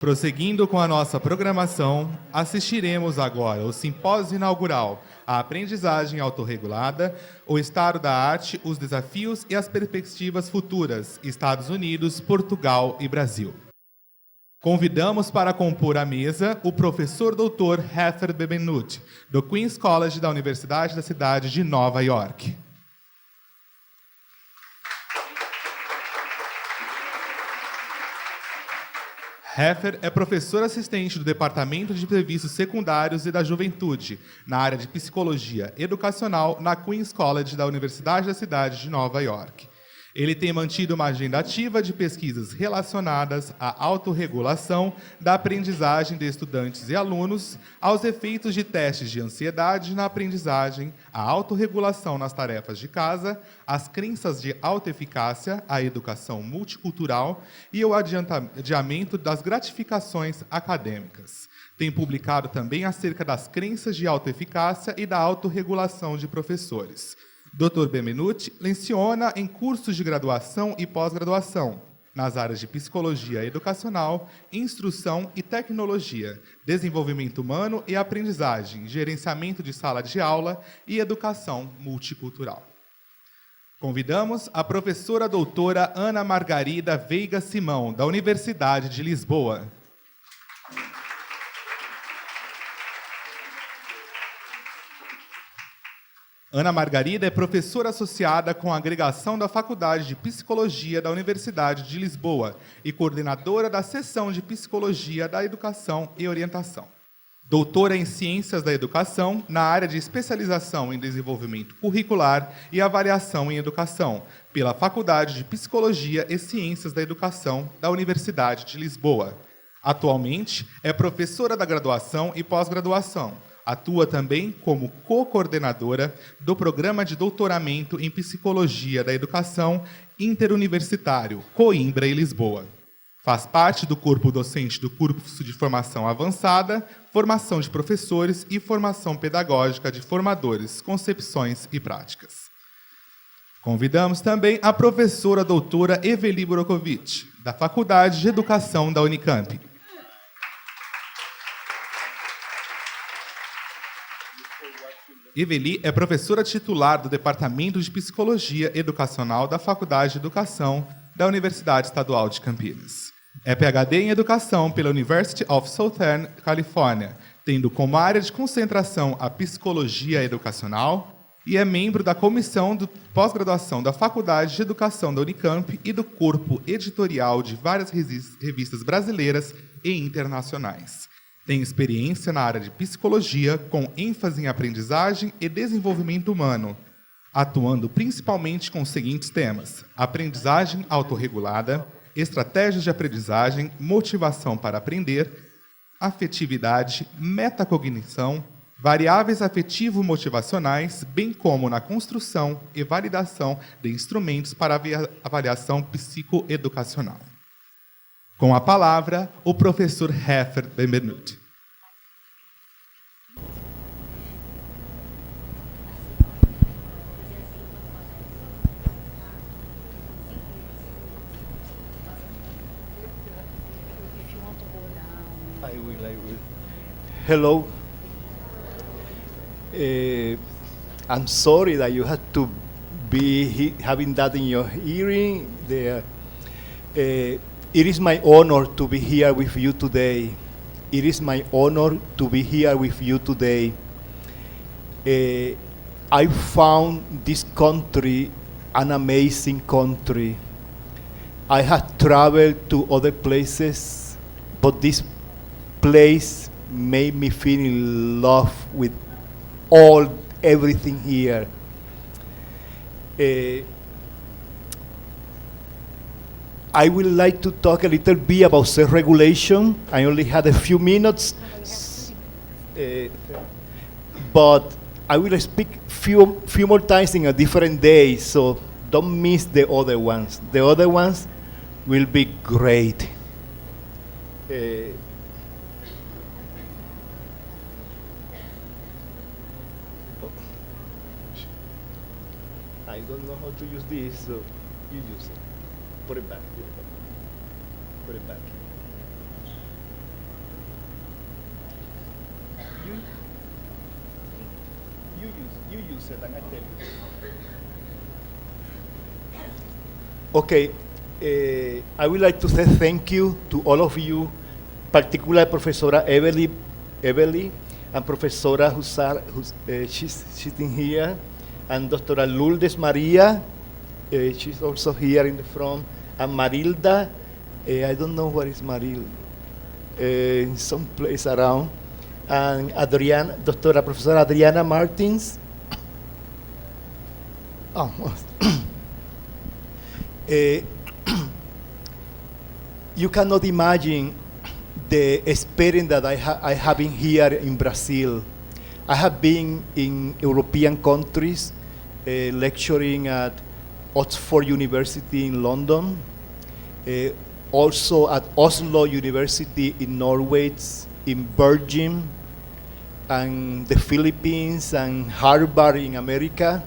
Prosseguindo com a nossa programação, assistiremos agora ao simpósio inaugural A Aprendizagem Autorregulada, o Estado da Arte, os Desafios e as Perspectivas Futuras, Estados Unidos, Portugal e Brasil. Convidamos para compor a mesa o professor Dr. Hefer Benvenuti, do Queen's College da Universidade da Cidade de Nova York. Hefer é professor assistente do Departamento de Serviços Secundários e da Juventude, na área de Psicologia Educacional, na Queen's College da Universidade da Cidade de Nova York. Ele tem mantido uma agenda ativa de pesquisas relacionadas à autorregulação da aprendizagem de estudantes e alunos, aos efeitos de testes de ansiedade na aprendizagem, à autorregulação nas tarefas de casa, às crenças de autoeficácia, à educação multicultural e ao adiamento das gratificações acadêmicas. Tem publicado também acerca das crenças de autoeficácia e da autorregulação de professores. Dr. Benvenuti leciona em cursos de graduação e pós-graduação, nas áreas de psicologia educacional, instrução e tecnologia, desenvolvimento humano e aprendizagem, gerenciamento de sala de aula e educação multicultural. Convidamos a professora doutora Ana Margarida Veiga Simão, da Universidade de Lisboa. Ana Margarida é professora associada com a agregação da Faculdade de Psicologia da Universidade de Lisboa e coordenadora da seção de Psicologia da Educação e Orientação. Doutora em Ciências da Educação, na área de especialização em desenvolvimento curricular e avaliação em educação, pela Faculdade de Psicologia e Ciências da Educação da Universidade de Lisboa. Atualmente, é professora da graduação e pós-graduação. Atua também como co-coordenadora do Programa de Doutoramento em Psicologia da Educação Interuniversitário, Coimbra e Lisboa. Faz parte do corpo docente do curso de formação avançada, formação de professores e formação pedagógica de formadores, concepções e práticas. Convidamos também a professora doutora Eveli Brokovic, da Faculdade de Educação da Unicamp. Eveli é professora titular do Departamento de Psicologia Educacional da Faculdade de Educação da Universidade Estadual de Campinas. É PhD em Educação pela University of Southern California, tendo como área de concentração a Psicologia Educacional e é membro da Comissão de Pós-Graduação da Faculdade de Educação da Unicamp e do corpo editorial de várias revistas brasileiras e internacionais. Tem experiência na área de psicologia, com ênfase em aprendizagem e desenvolvimento humano, atuando principalmente com os seguintes temas: aprendizagem autorregulada, estratégias de aprendizagem, motivação para aprender, afetividade, metacognição, variáveis afetivo-motivacionais, bem como na construção e validação de instrumentos para avaliação psicoeducacional. Com a palavra, o professor Hefer Benvenuti. I will. Hello. I'm sorry that you had to be having that in your hearing. It is my honor to be here with you today. It is my honor to be here with you today. I found this country an amazing country. I have traveled to other places, but this place made me feel in love with everything here. I would like to talk a little bit about self-regulation. I only had a few minutes, but I will speak few more times in a different day, so don't miss the other ones. The other ones will be great. I don't know how to use this, so you use it. Put it back. Put it back. You use it, and I tell you. Okay, I would like to say thank you to all of you, particularly Professora Evely and Professora Husar, she's sitting here, and Dr. Lourdes Maria, she's also here in the front, and Marilda, I don't know where is Marilda, someplace around, and Dr. Professor Adriana Martins. You cannot imagine the experience that I have been here in Brazil. I have been in European countries, lecturing at Oxford University in London, also at Oslo University in Norway, in Belgium, and the Philippines, and Harvard in America.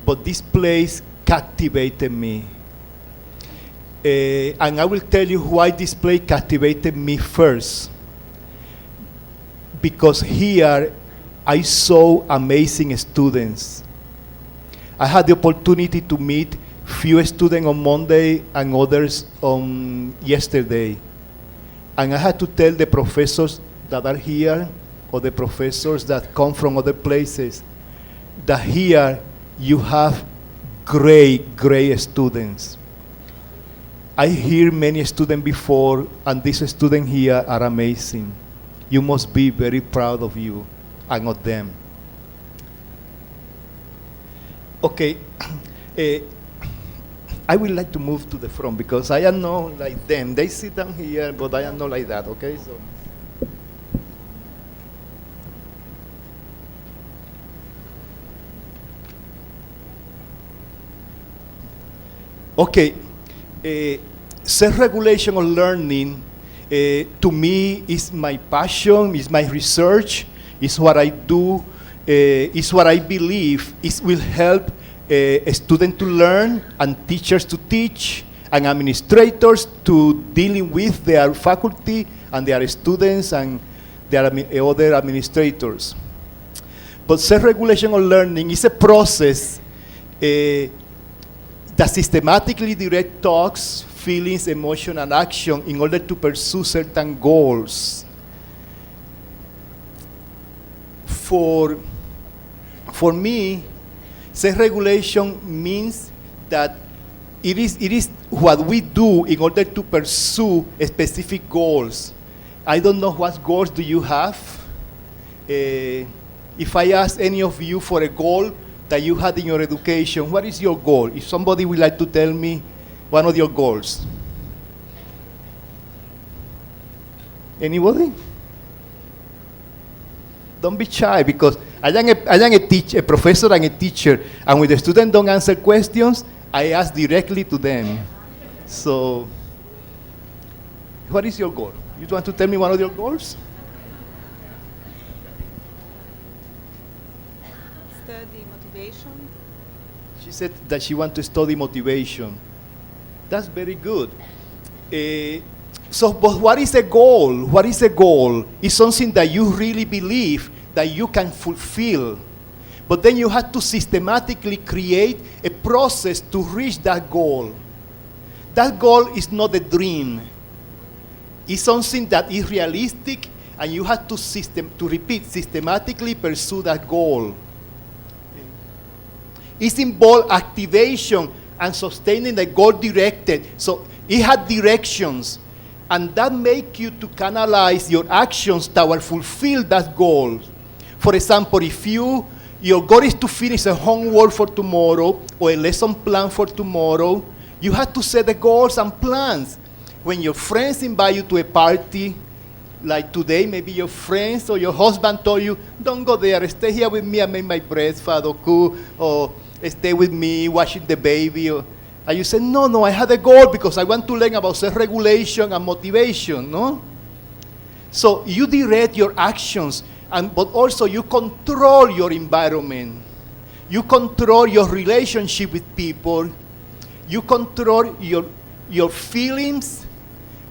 But this place captivated me. And I will tell you why this place captivated me first. Because here I saw amazing students. I had the opportunity to meet few students on Monday and others on yesterday. And I had to tell the professors that are here, or the professors that come from other places, that here you have great, great students. I hear many students before, and these students here are amazing. You must be very proud of you and of them. Okay, I would like to move to the front because I am not like them. They sit down here, but I am not like that, okay? So. Okay, self-regulation of learning to me is my passion, is my research, is what I do, is what I believe will help a student to learn and teachers to teach and administrators to dealing with their faculty and their students and their other administrators. But self-regulation of learning is a process that systematically direct thoughts, feelings, emotion, and action in order to pursue certain goals. For me, self-regulation means that it is what we do in order to pursue specific goals. I don't know what goals do you have. If I ask any of you for a goal that you had in your education, what is your goal? If somebody would like to tell me one of your goals. Anybody? Don't be shy, because I am a professor and a teacher, and when the students don't answer questions, I ask directly to them. So, what is your goal? You want to tell me one of your goals? Study motivation. She said that she wants to study motivation. That's very good. But what is a goal? What is a goal? It's something that you really believe that you can fulfill. But then you have to systematically create a process to reach that goal. That goal is not a dream. It's something that is realistic, and you have to systematically pursue that goal. It involves activation and sustaining the goal directed. So it had directions, and that make you to canalize your actions toward fulfill that goal. For example, if your goal is to finish a homework for tomorrow or a lesson plan for tomorrow, you have to set the goals and plans. When your friends invite you to a party, like today, maybe your friends or your husband told you, don't go there, stay here with me and make my breakfast, or stay with me watching the baby. And you say, no, I had a goal because I want to learn about self-regulation and motivation, no? So you direct your actions, but also you control your environment. You control your relationship with people. You control your feelings.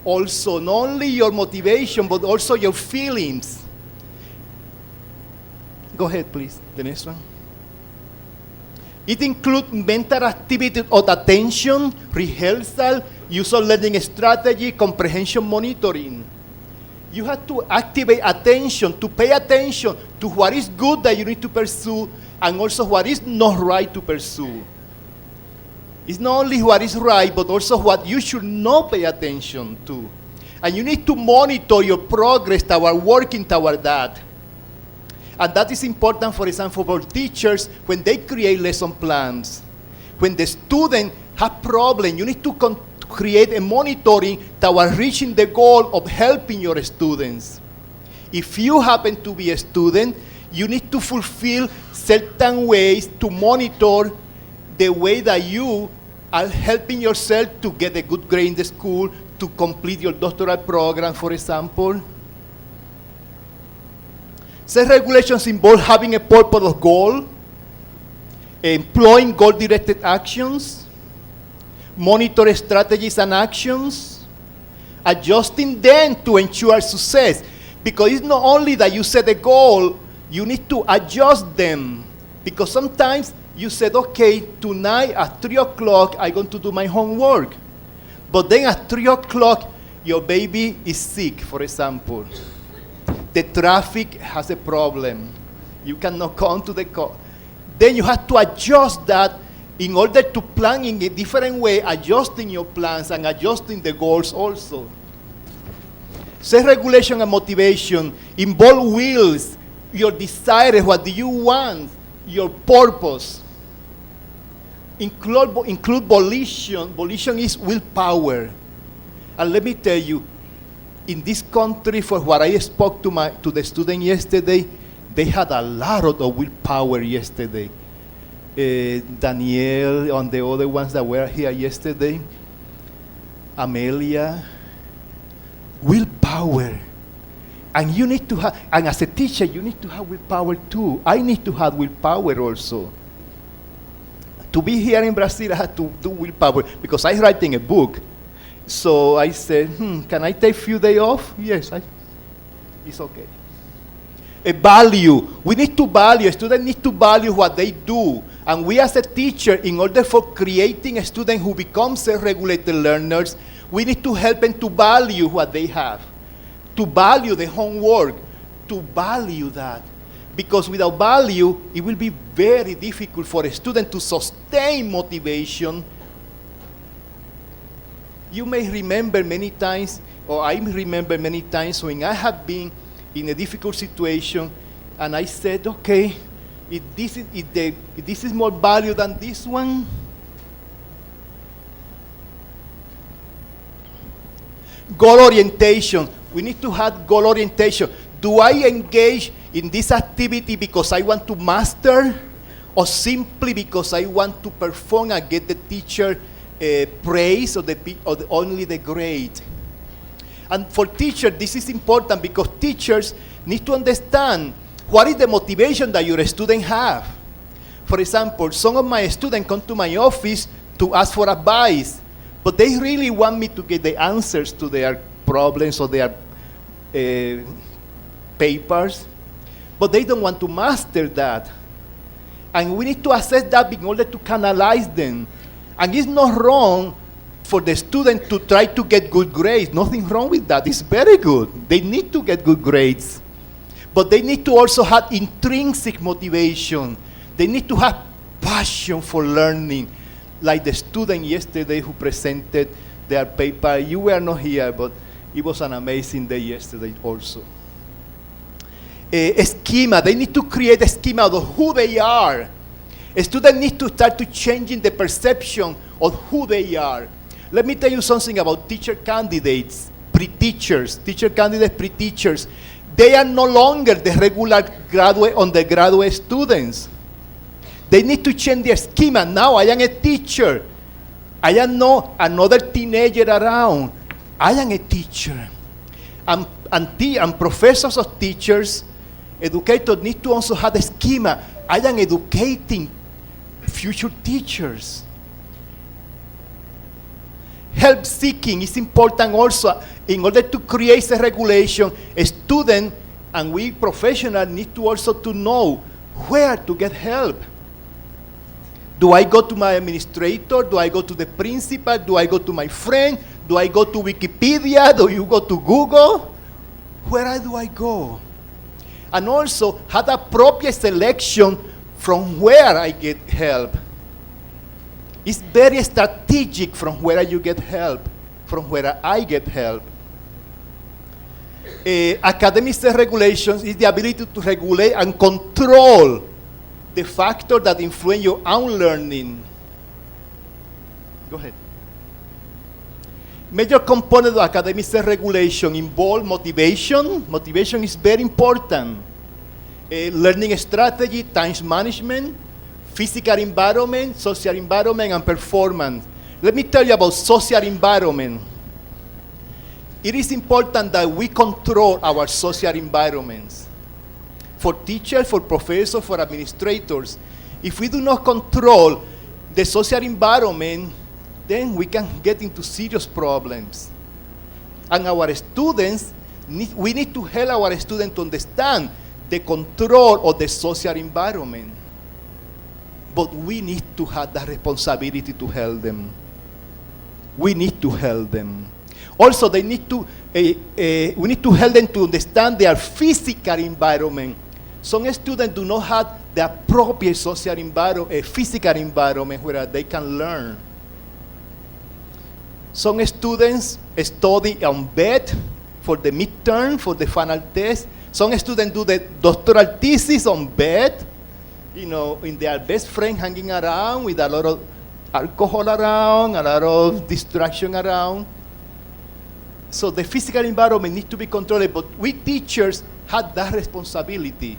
Also, not only your motivation, but also your feelings. Go ahead, please. The next one. It includes mental activity of attention, rehearsal, use of learning strategy, comprehension monitoring. You have to activate attention, to pay attention to what is good that you need to pursue and also what is not right to pursue. It's not only what is right, but also what you should not pay attention to. And you need to monitor your progress toward working toward that. And that is important, for example, for teachers when they create lesson plans. When the student have problem, you need to create a monitoring toward reaching the goal of helping your students. If you happen to be a student, you need to fulfill certain ways to monitor the way that you are helping yourself to get a good grade in the school, to complete your doctoral program, for example. Self-regulations involve having a purpose of goal, employing goal-directed actions, monitor strategies and actions, adjusting them to ensure success. Because it's not only that you set a goal, you need to adjust them. Because sometimes you said, okay, tonight at 3 o'clock, I'm going to do my homework. But then at 3 o'clock, your baby is sick, for example. The traffic has a problem. You cannot come to the car. Then you have to adjust that in order to plan in a different way, adjusting your plans and adjusting the goals also. Self-regulation and motivation involve wills, your desires, what do you want, your purpose. Include volition. Volition is willpower. And let me tell you, in this country, for what I spoke to the student yesterday, they had a lot of willpower yesterday. Danielle and the other ones that were here yesterday, Amelia, willpower. And you need to have, and as a teacher, you need to have willpower too. I need to have willpower also. To be here in Brazil, I had to do willpower because I'm writing a book. So I said, can I take a few days off? Yes, it's okay. A value. We need to value. Students need to value what they do. And we as a teacher, in order for creating a student who becomes self-regulated learners, we need to help them to value what they have. To value the homework. To value that. Because without value, it will be very difficult for a student to sustain motivation. You may remember many times, or I remember many times when I have been in a difficult situation and I said, okay, if this is more value than this one. Goal orientation. We need to have goal orientation. Do I engage in this activity because I want to master or simply because I want to perform and get the teacher praise or only the grade? And for teachers, this is important because teachers need to understand what is the motivation that your students have. For example, some of my students come to my office to ask for advice, but they really want me to get the answers to their problems or their papers, but they don't want to master that. And we need to assess that in order to canalize them. And it's not wrong for the student to try to get good grades. Nothing wrong with that. It's very good. They need to get good grades. But they need to also have intrinsic motivation. They need to have passion for learning. Like the student yesterday who presented their paper. You were not here, but it was an amazing day yesterday also. A schema. They need to create a schema of who they are. A student needs to start to changing the perception of who they are. Let me tell you something about teacher candidates, pre-teachers, teacher candidates, pre-teachers. They are no longer the regular graduate, undergraduate students. They need to change their schema. Now I am a teacher. I am not another teenager around. I am a teacher. And professors of teachers, educators need to also have a schema. I am educating future teachers. Help seeking is important also in order to create a regulation. A student And we professionals need to also to know where to get help. Do I go to my administrator? Do I go to the principal? Do I go to my friend? Do I go to Wikipedia? Do you go to Google? Where do I go? And also have appropriate selection from where I get help. It's very strategic from where you get help, from where I get help. Academic self-regulation is the ability to regulate and control the factors that influence your own learning. Go ahead. Major component of academic self-regulation involve motivation. Motivation is very important. Learning strategy, time management, physical environment, social environment, and performance. Let me tell you about social environment. It is important that we control our social environments. For teachers, for professors, for administrators, if we do not control the social environment, then we can get into serious problems. And our students, we need to help our students to understand the control of the social environment. But we need to have that responsibility to help them. We need to help them. Also, they need to, we need to help them to understand their physical environment. Some students do not have the appropriate social environment, physical environment where they can learn. Some students study on bed for the midterm, for the final test. Some students do the doctoral thesis on bed, you know, in their best friend hanging around with a lot of alcohol around, a lot of distraction around. So the physical environment needs to be controlled, but we teachers have that responsibility.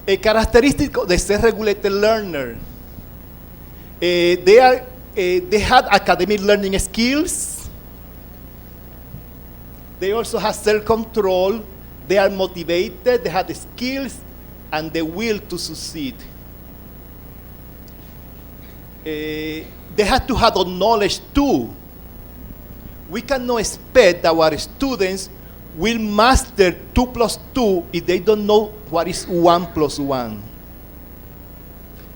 A characteristic of the self-regulated learner, they have academic learning skills. They also have self-control. They are motivated. They have the skills and the will to succeed. They have to have the knowledge too. We cannot expect that our students will master 2 plus 2 if they don't know what is 1 plus 1.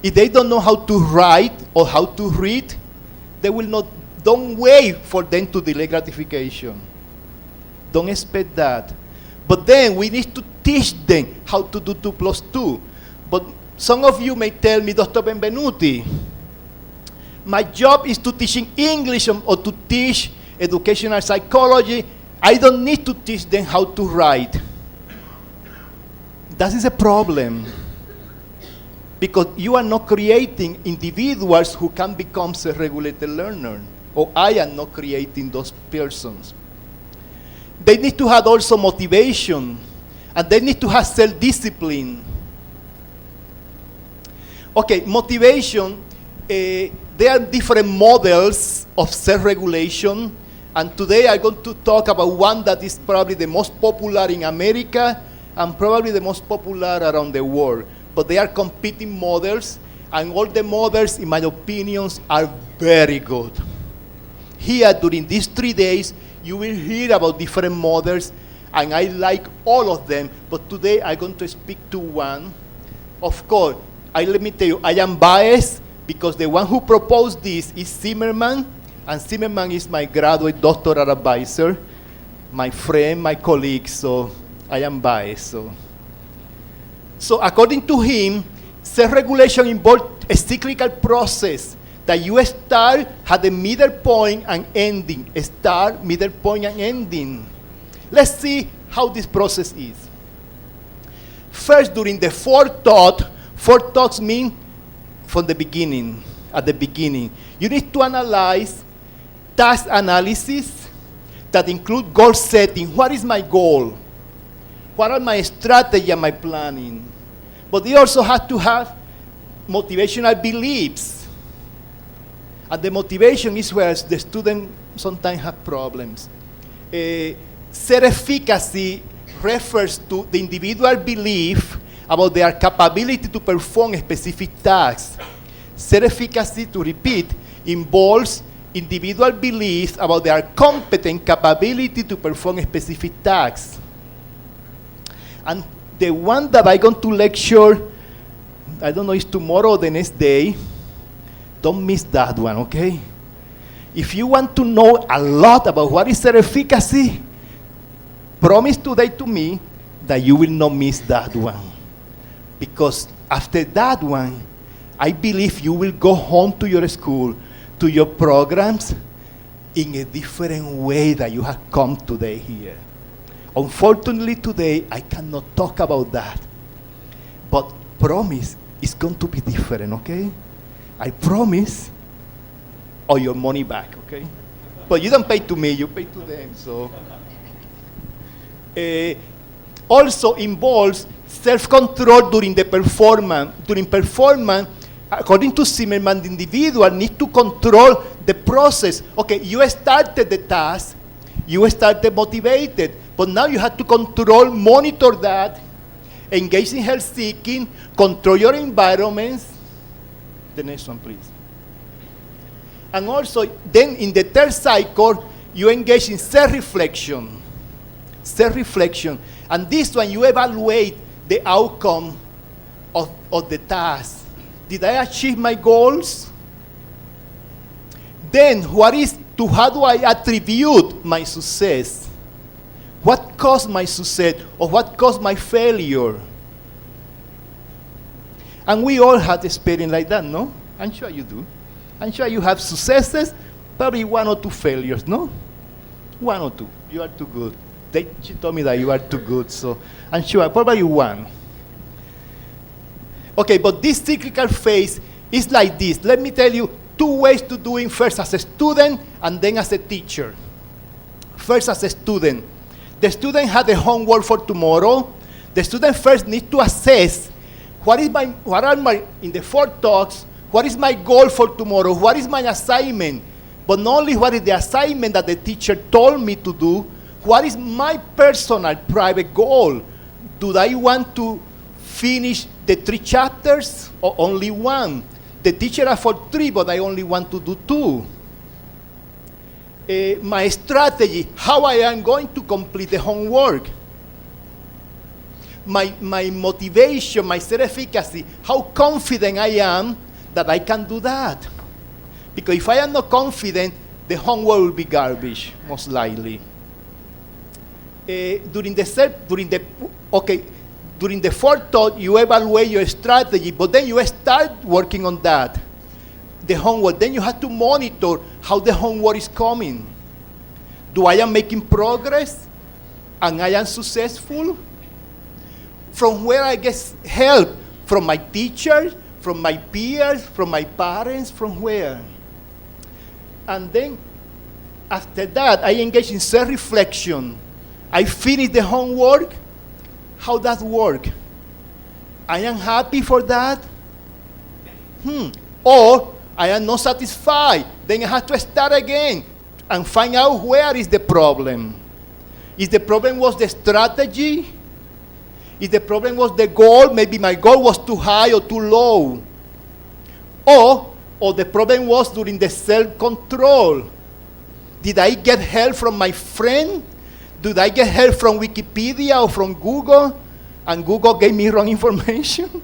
If they don't know how to write or how to read, they will not, don't wait for them to delay gratification. Don't expect that. But then we need to teach them how to do 2 plus 2. But some of you may tell me, Dr. Benvenuti, my job is to teach English or to teach educational psychology. I don't need to teach them how to write. That is a problem. Because you are not creating individuals who can become self-regulated learners. Or I am not creating those persons. They need to have also motivation. And they need to have self-discipline. Okay, motivation. There are different models of self-regulation. And today I'm going to talk about one that is probably the most popular in America and probably the most popular around the world. But they are competing models, and all the models, in my opinion, are very good. Here, during these 3 days, you will hear about different models, and I like all of them, but today I'm going to speak to one. Of course, let me tell you, I am biased because the one who proposed this is Zimmerman, and Zimmerman is my graduate doctoral advisor, my friend, my colleague, so I am biased. So according to him, self-regulation involves a cyclical process that you start at the middle point and ending. Start, middle point, and ending. Let's see how this process is. First, during the forethoughts mean from the beginning, at the beginning. You need to analyze task analysis that include goal setting. What is my goal? What are my strategy and my planning? But they also have to have motivational beliefs. And the motivation is where the student sometimes have problems. Self-efficacy refers to the individual belief about their capability to perform specific tasks. Self-efficacy, to repeat, involves individual beliefs about their competent capability to perform specific tasks. And the one that I'm going to lecture, I don't know, it's tomorrow or the next day. Don't miss that one, okay? If you want to know a lot about what is self-efficacy, promise today to me that you will not miss that one. Because after that one, I believe you will go home to your school, to your programs, in a different way that you have come today here. Unfortunately today, I cannot talk about that. But promise, it's going to be different, okay? I promise, or your money back, okay? But you don't pay to me, you pay to them, so. Also involves self-control during the performance. During performance, according to Zimmerman, the individual needs to control the process. Okay, you started the task, you started motivated, but now you have to control, monitor that, engage in health seeking, control your environments. The next one, please. And also, then in the third cycle, you engage in self-reflection. Self-reflection. And this one, you evaluate the outcome of the task. Did I achieve my goals? Then, how do I attribute my success? What caused my success, or what caused my failure? And we all had experience like that, no? I'm sure you do. I'm sure you have successes, probably 1 or 2 failures, no? 1 or 2. You are too good. She told me that you are too good, so I'm sure probably 1. Okay, but this cyclical phase is like this. Let me tell you 2 ways to do it, first as a student and then as a teacher. First as a student. The student had the homework for tomorrow. The student first needs to assess in the 4 talks, what is my goal for tomorrow? What is my assignment? But not only what is the assignment that the teacher told me to do, what is my personal private goal? Do I want to finish the 3 chapters or only 1? The teacher asked for 3, but I only want to do 2. My strategy, how I am going to complete the homework. My motivation, my self-efficacy, how confident I am that I can do that. Because if I am not confident, the homework will be garbage, most likely. During the 4th thought, you evaluate your strategy, but then you start working on that. The homework, then you have to monitor how the homework is coming. Do I am making progress? And I am successful? From where I get help? From my teachers, from my peers, from my parents, from where? And then, after that, I engage in self-reflection. I finish the homework. How does that work? I am happy for that? Or I am not satisfied. Then I have to start again and find out where is the problem. If the problem was the strategy, if the problem was the goal, maybe my goal was too high or too low. Or the problem was during the self-control. Did I get help from my friend? Did I get help from Wikipedia or from Google? And Google gave me wrong information?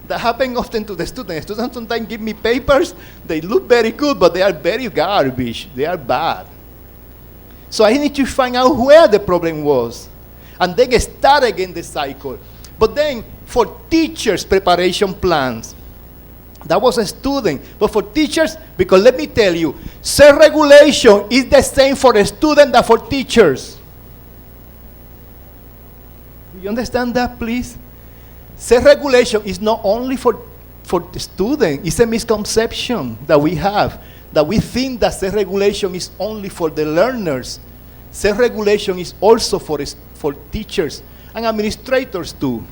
That happens often to the students. Students sometimes give me papers. They look very good, but they are very garbage. They are bad. So I need to find out where the problem was. And then start again the cycle. But then for teachers' preparation plans, that was a student. But for teachers, because let me tell you, self-regulation is the same for a student as for teachers. Do you understand that, please? Self-regulation is not only for the student. It's a misconception that we have, that we think that self-regulation is only for the learners. Self-regulation is also for teachers and administrators too.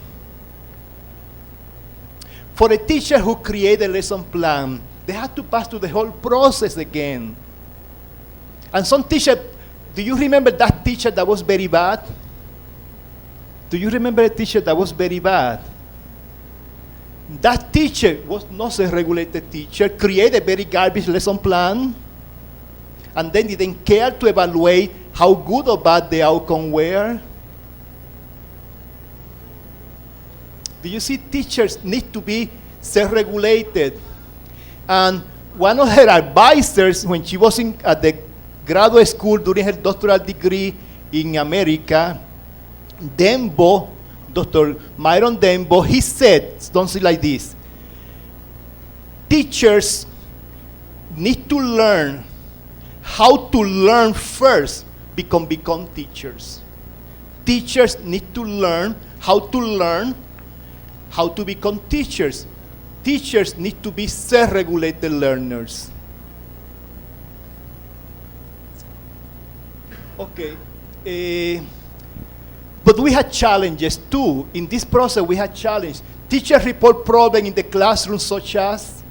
For a teacher who creates a lesson plan, they have to pass through the whole process again. And some teacher, do you remember that teacher that was very bad? Do you remember a teacher that was very bad? That teacher was not a regulated teacher, created a very garbage lesson plan, and then didn't care to evaluate how good or bad the outcome were. Do you see teachers need to be self-regulated? And one of her advisors, when she was at the graduate school during her doctoral degree in America, Dembo, Dr. Myron Dembo, he said something like this: teachers need to learn how to learn first, become teachers. Teachers need to learn how to become teachers. Teachers need to be self-regulated learners. Okay. But we had challenges too. In this process, we had challenges. Teachers report problems in the classroom such as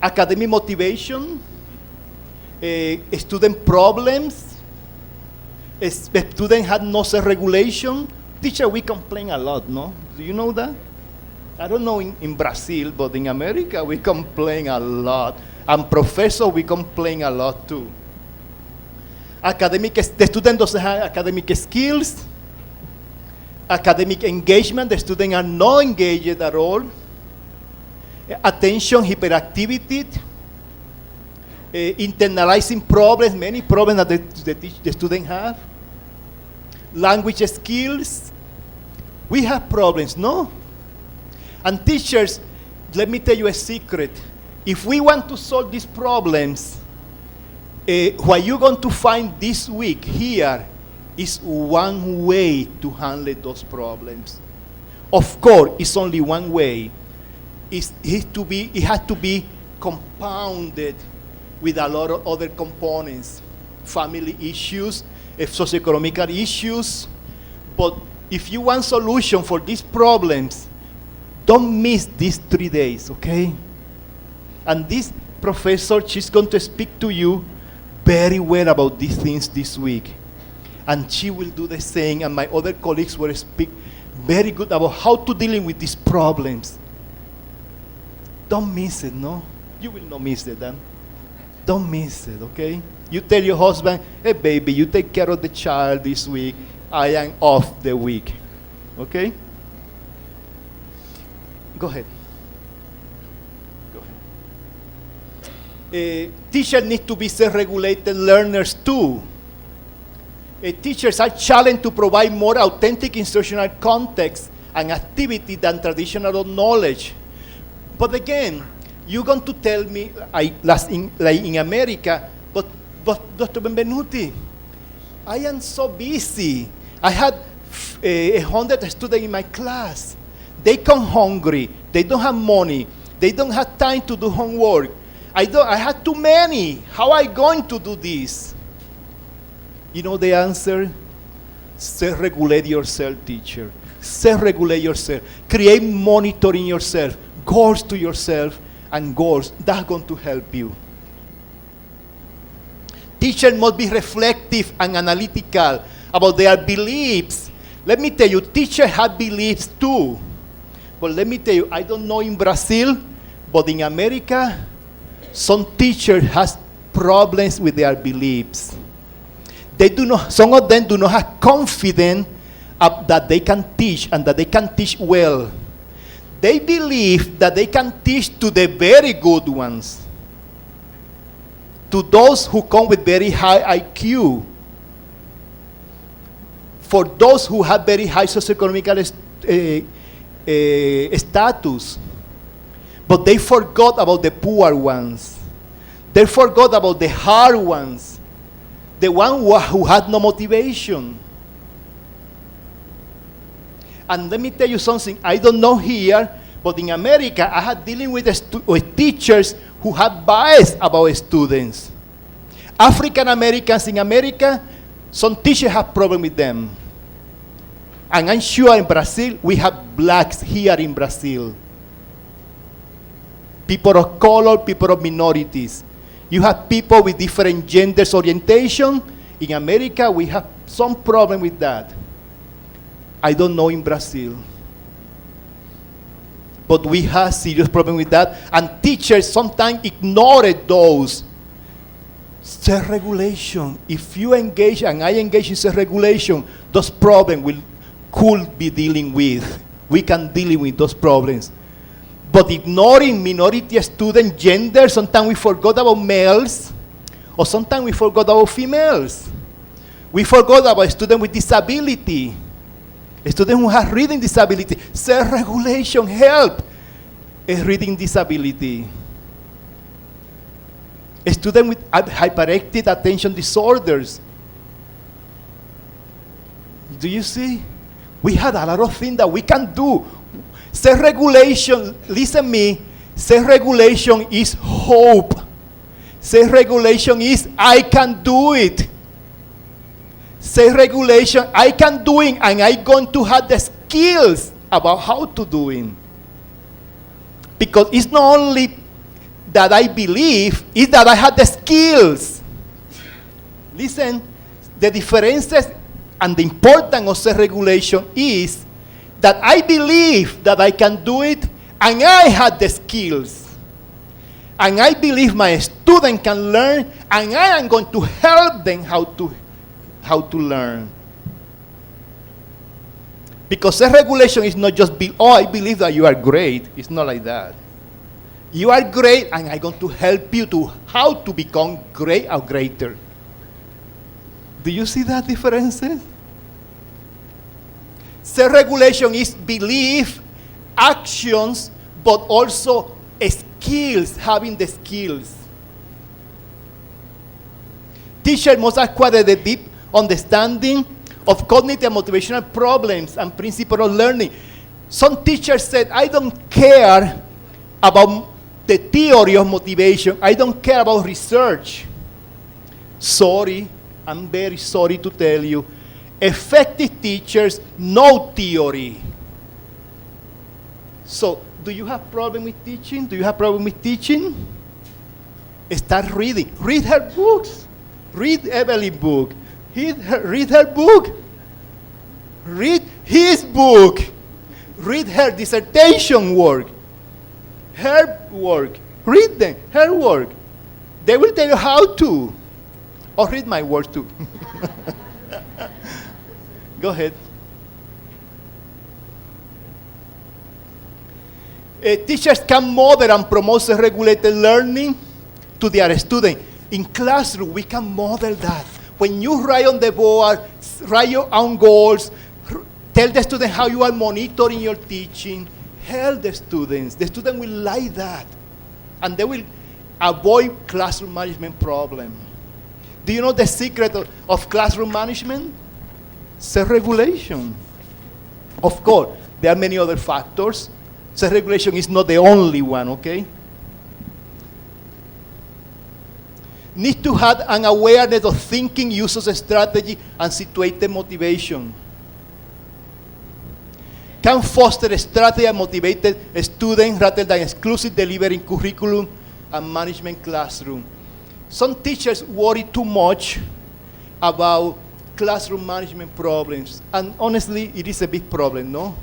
academic motivation, student problems, student had no self-regulation. Teacher, we complain a lot, no? Do you know that? I don't know in Brazil, but in America, we complain a lot. And professors, we complain a lot too. The student doesn't have academic skills. Academic engagement, the students are not engaged at all. Attention hyperactivity. Internalizing problems, many problems that the students have. Language skills. We have problems, no? And teachers, let me tell you a secret. If we want to solve these problems, what you're going to find this week here is one way to handle those problems. Of course, it's only one way. It has to be compounded with a lot of other components, family issues, socioeconomic issues. But if you want solution for these problems, don't miss these 3 days, okay? And this professor, she's going to speak to you very well about these things this week. And she will do the same, and my other colleagues will speak very good about how to deal with these problems. Don't miss it, no? You will not miss it, then. Don't miss it, okay? You tell your husband, hey, baby, you take care of the child this week. I am off the week, okay? Go ahead. Teachers need to be self-regulated learners too. Teachers are challenged to provide more authentic instructional context and activity than traditional knowledge. But again, you're going to tell me, like in America, but Dr. Benvenuti, I am so busy. I had 100 students in my class. They come hungry. They don't have money. They don't have time to do homework. I had too many. How am I going to do this? You know the answer? Self-regulate yourself, teacher. Self-regulate yourself. Create monitoring yourself. Goals to yourself and goals. That's going to help you. Teachers must be reflective and analytical about their beliefs. Let me tell you, teachers have beliefs too. But let me tell you, I don't know in Brazil, but in America, some teachers has problems with their beliefs. Some of them do not have confidence that they can teach and that they can teach well. They believe that they can teach to the very good ones, to those who come with very high IQ, for those who have very high socioeconomic status. But they forgot about the poor ones. They forgot about the hard ones, the one who had no motivation. And let me tell you something, I don't know here, but in America, I had dealing with teachers who have bias about students. African Americans in America, some teachers have problem with them. And I'm sure in Brazil, we have blacks here in Brazil. People of color, people of minorities. You have people with different genders orientation. In America, we have some problem with that. I don't know in Brazil. But we have serious problem with that. And teachers sometimes ignore those. Self-regulation. If you engage and I engage in self-regulation, those problems could be dealing with. we can deal with those problems. But ignoring minority student gender, sometimes we forgot about males, or sometimes we forgot about females. We forgot about students with disability, a student who has reading disability. Self-regulation help a reading disability. A student with hyperactive attention disorders. Do you see? We had a lot of things that we can do. Self-regulation, listen me, self-regulation is hope. Self-regulation is, I can do it. Self-regulation, I can do it, and I'm going to have the skills about how to do it. Because it's not only that I believe, it's that I have the skills. Listen, the differences and the importance of self-regulation is that I believe that I can do it, and I have the skills. And I believe my student can learn, and I am going to help them how to learn. Because self-regulation is not just I believe that you are great. It's not like that. You are great, and I'm going to help you to how to become great or greater. Do you see that differences? Self-regulation is belief, actions, but also skills, having the skills. Teachers must acquire the deep understanding of cognitive and motivational problems and principles of learning. Some teachers said, I don't care about the theory of motivation. I don't care about research. Sorry, I'm very sorry to tell you. Effective teachers know theory. So, do you have problem with teaching? Do you have problem with teaching? Start reading. Read her books. Read Evelyn's book. Read her book. Read his book. Read her dissertation work. Her work. Read them. Her work. They will tell you how to. Or read my work too. Go ahead. Teachers can model and promote self-regulated learning to their students. In classroom, we can model that. When you write on the board, write your own goals, tell the student how you are monitoring your teaching, help the students. The student will like that. And they will avoid classroom management problem. Do you know the secret of classroom management? Self-regulation. Of course, there are many other factors. Self-regulation is not the only one, okay? Need to have an awareness of thinking, use of strategy, and situated motivation. Can foster a strategy and motivated students rather than exclusive delivering curriculum and management classroom. Some teachers worry too much about classroom management problems. And honestly, it is a big problem, no?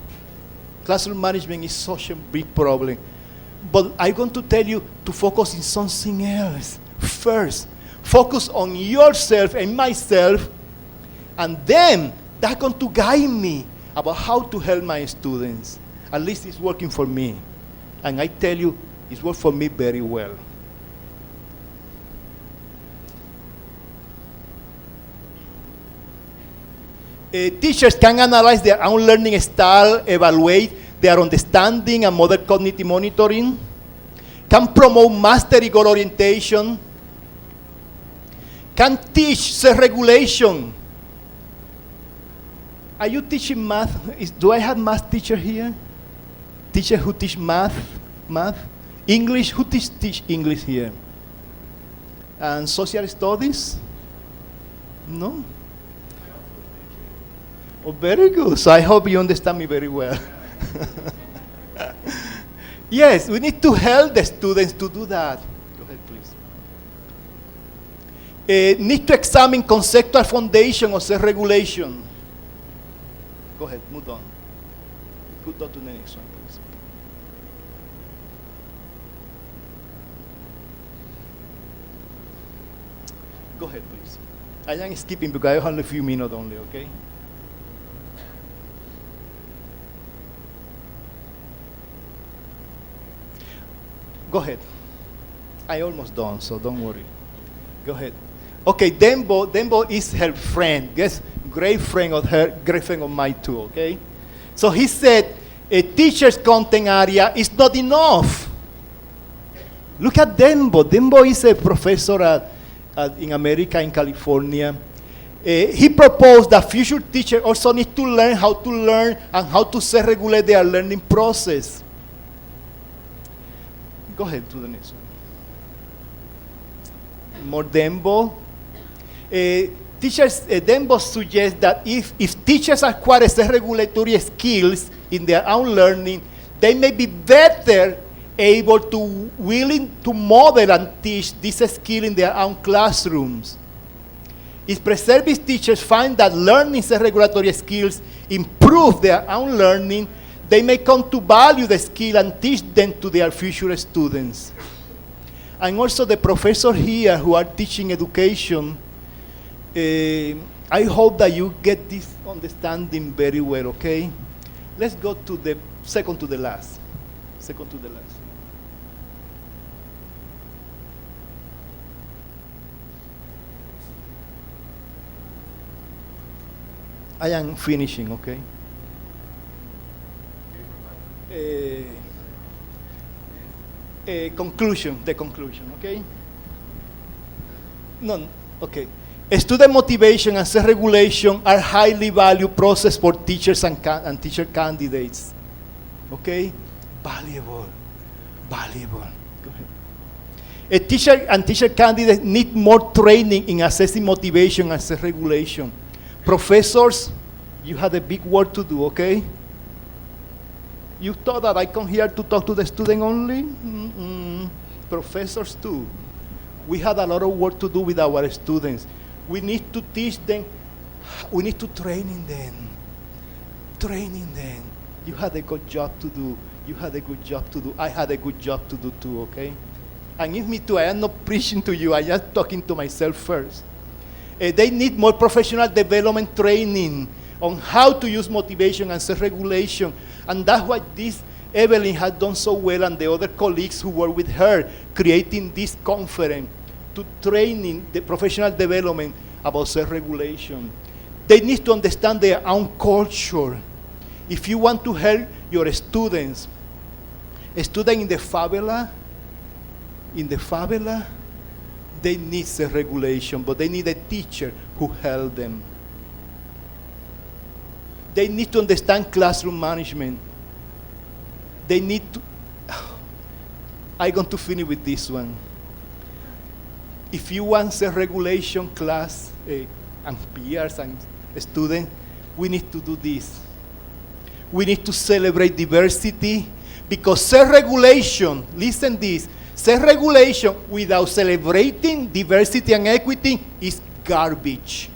Classroom management is such a big problem. But I'm going to tell you to focus on something else. First, focus on yourself and myself, and then that's going to guide me about how to help my students. At least it's working for me. And I tell you, it's worked for me very well. Teachers can analyze their own learning style, evaluate their understanding and model cognitive monitoring, can promote mastery goal orientation, can teach self-regulation. Are you teaching math? Do I have math teacher here? Teacher who teach math? English, who teach English here? And social studies? No? Oh, very good. So I hope you understand me very well. Yes, we need to help the students to do that. Go ahead, please. Need to examine conceptual foundation of self-regulation. Go ahead, move on. Go to the next one, please. Go ahead, please. I am skipping because I have a few minutes only, okay? Go ahead. I almost done, so don't worry. Go ahead. Okay, Dembo is her friend. Yes, great friend of mine too, okay? So he said, a teacher's content area is not enough. Look at Dembo. Dembo is a professor in America, in California. He proposed that future teachers also need to learn how to learn and how to self-regulate their learning process. Go ahead to the next one. More Dembo. Dembo suggests that if teachers acquire self-regulatory skills in their own learning, they may be better able to willing to model and teach this skill in their own classrooms. If pre-service teachers find that learning self-regulatory skills improve their own learning, they may come to value the skill and teach them to their future students. And also the professors here who are teaching education, I hope that you get this understanding very well, okay? Let's go to the second to the last. Second to the last. I am finishing, okay? Conclusion, okay? No, okay. Student motivation and self-regulation are highly valued process for teachers and teacher candidates, okay? Valuable. Go ahead. A teacher and teacher candidate need more training in assessing motivation and self-regulation. Professors, you had a big work to do, okay? You thought that I come here to talk to the student only? Professors too. We had a lot of work to do with our students. We need to teach them. We need to train them. You had a good job to do. I had a good job to do too, okay? And if me too, I am not preaching to you. I am just talking to myself first. They need more professional development training on how to use motivation and self-regulation. And that's why this Evelyn has done so well, and the other colleagues who were with her creating this conference to training the professional development about self-regulation. They need to understand their own culture. If you want to help your students, a student in the favela, they need self-regulation, but they need a teacher who help them. They need to understand classroom management. They need to, I'm going to finish with this one. If you want self-regulation class and peers and students, we need to do this. We need to celebrate diversity, because self-regulation, listen this, self-regulation without celebrating diversity and equity is garbage.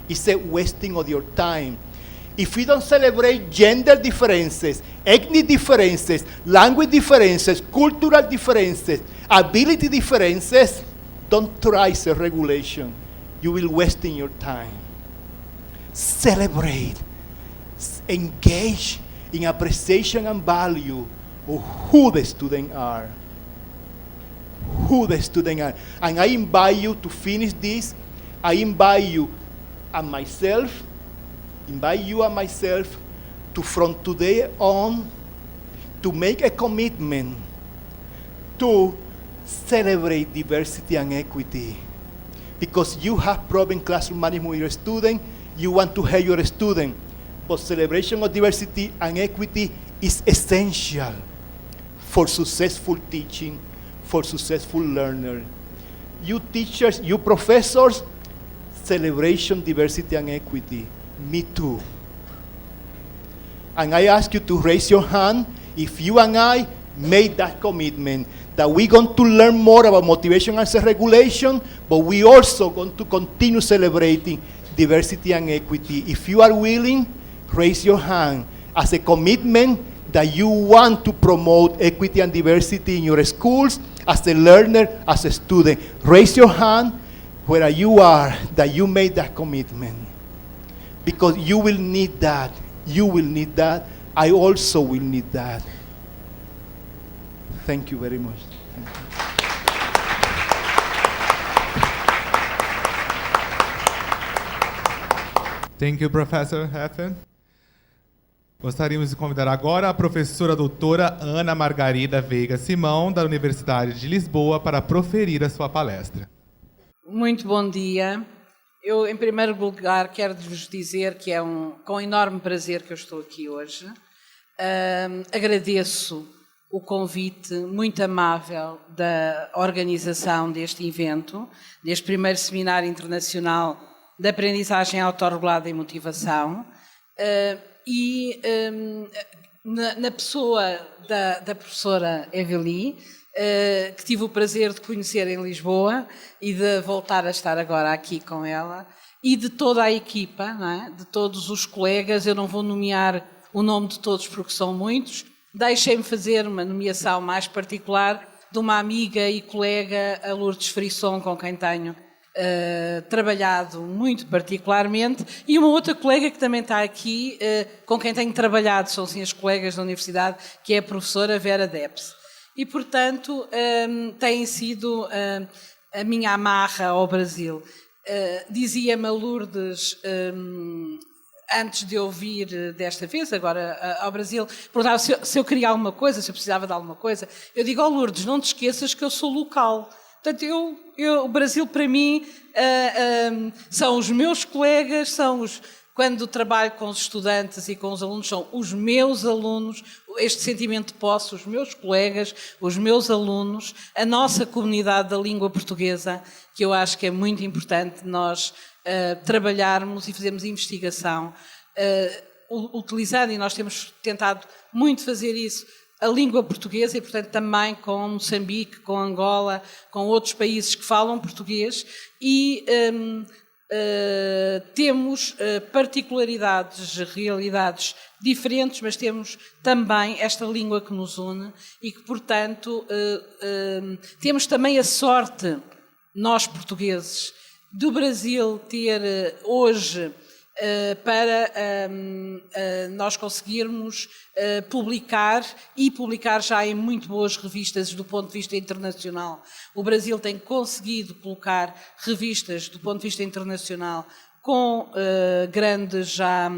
It's a wasting of your time. If we don't celebrate gender differences, ethnic differences, language differences, cultural differences, ability differences, don't try self-regulation. You will waste your time. Celebrate. Engage in appreciation and value of who the students are. And I invite you to finish this. I invite you and myself to, from today on, to make a commitment to celebrate diversity and equity. Because you have problem classroom management with your student, you want to help your student. But celebration of diversity and equity is essential for successful teaching, for successful learner. You teachers, you professors, celebration, diversity and equity. Me too. And I ask you to raise your hand if you and I made that commitment, that we're going to learn more about motivation and self-regulation, but we also going to continue celebrating diversity and equity. If you are willing, raise your hand as a commitment that you want to promote equity and diversity in your schools, as a learner, as a student. Raise your hand where you are, that you made that commitment. Because you will need that. You will need that. I also will need that. Thank you very much. Thank you, Professor Heffen. Gostaríamos de convidar agora a professora doutora Ana Margarida Veiga Simão, da Universidade de Lisboa, para proferir a sua palestra. Muito bom dia. Eu, em primeiro lugar, quero-vos dizer que é com enorme prazer que eu estou aqui hoje. Agradeço o convite muito amável da organização deste evento, deste primeiro Seminário Internacional de Aprendizagem Autorregulada e Motivação, na pessoa da professora Eveli, que tive o prazer de conhecer em Lisboa e de voltar a estar agora aqui com ela, e de toda a equipa, não é? De todos os colegas. Eu não vou nomear o nome de todos porque são muitos. Deixem-me fazer uma nomeação mais particular de uma amiga e colega, a Lourdes Frisson, com quem tenho trabalhado muito particularmente, e uma outra colega que também está aqui, com quem tenho trabalhado, são sim as colegas da Universidade, que é a professora Vera Debs. E, portanto, tem sido a minha amarra ao Brasil. Dizia-me a Lourdes, antes de eu vir desta vez, agora ao Brasil, perguntava se eu queria alguma coisa, se eu precisava de alguma coisa. Eu digo, Lourdes, não te esqueças que eu sou local. Portanto, o Brasil, para mim, são os meus colegas, quando trabalho com os estudantes e com os alunos, são os meus alunos, este sentimento de posse, os meus colegas, os meus alunos, a nossa comunidade da língua portuguesa, que eu acho que é muito importante nós trabalharmos e fazermos investigação, utilizando, e nós temos tentado muito fazer isso, a língua portuguesa, e portanto também com Moçambique, com Angola, com outros países que falam português, e temos particularidades, realidades diferentes, mas temos também esta língua que nos une e que, portanto, temos também a sorte, nós portugueses, do Brasil ter hoje, para nós conseguirmos publicar já em muito boas revistas do ponto de vista internacional. O Brasil tem conseguido colocar revistas do ponto de vista internacional com grandes já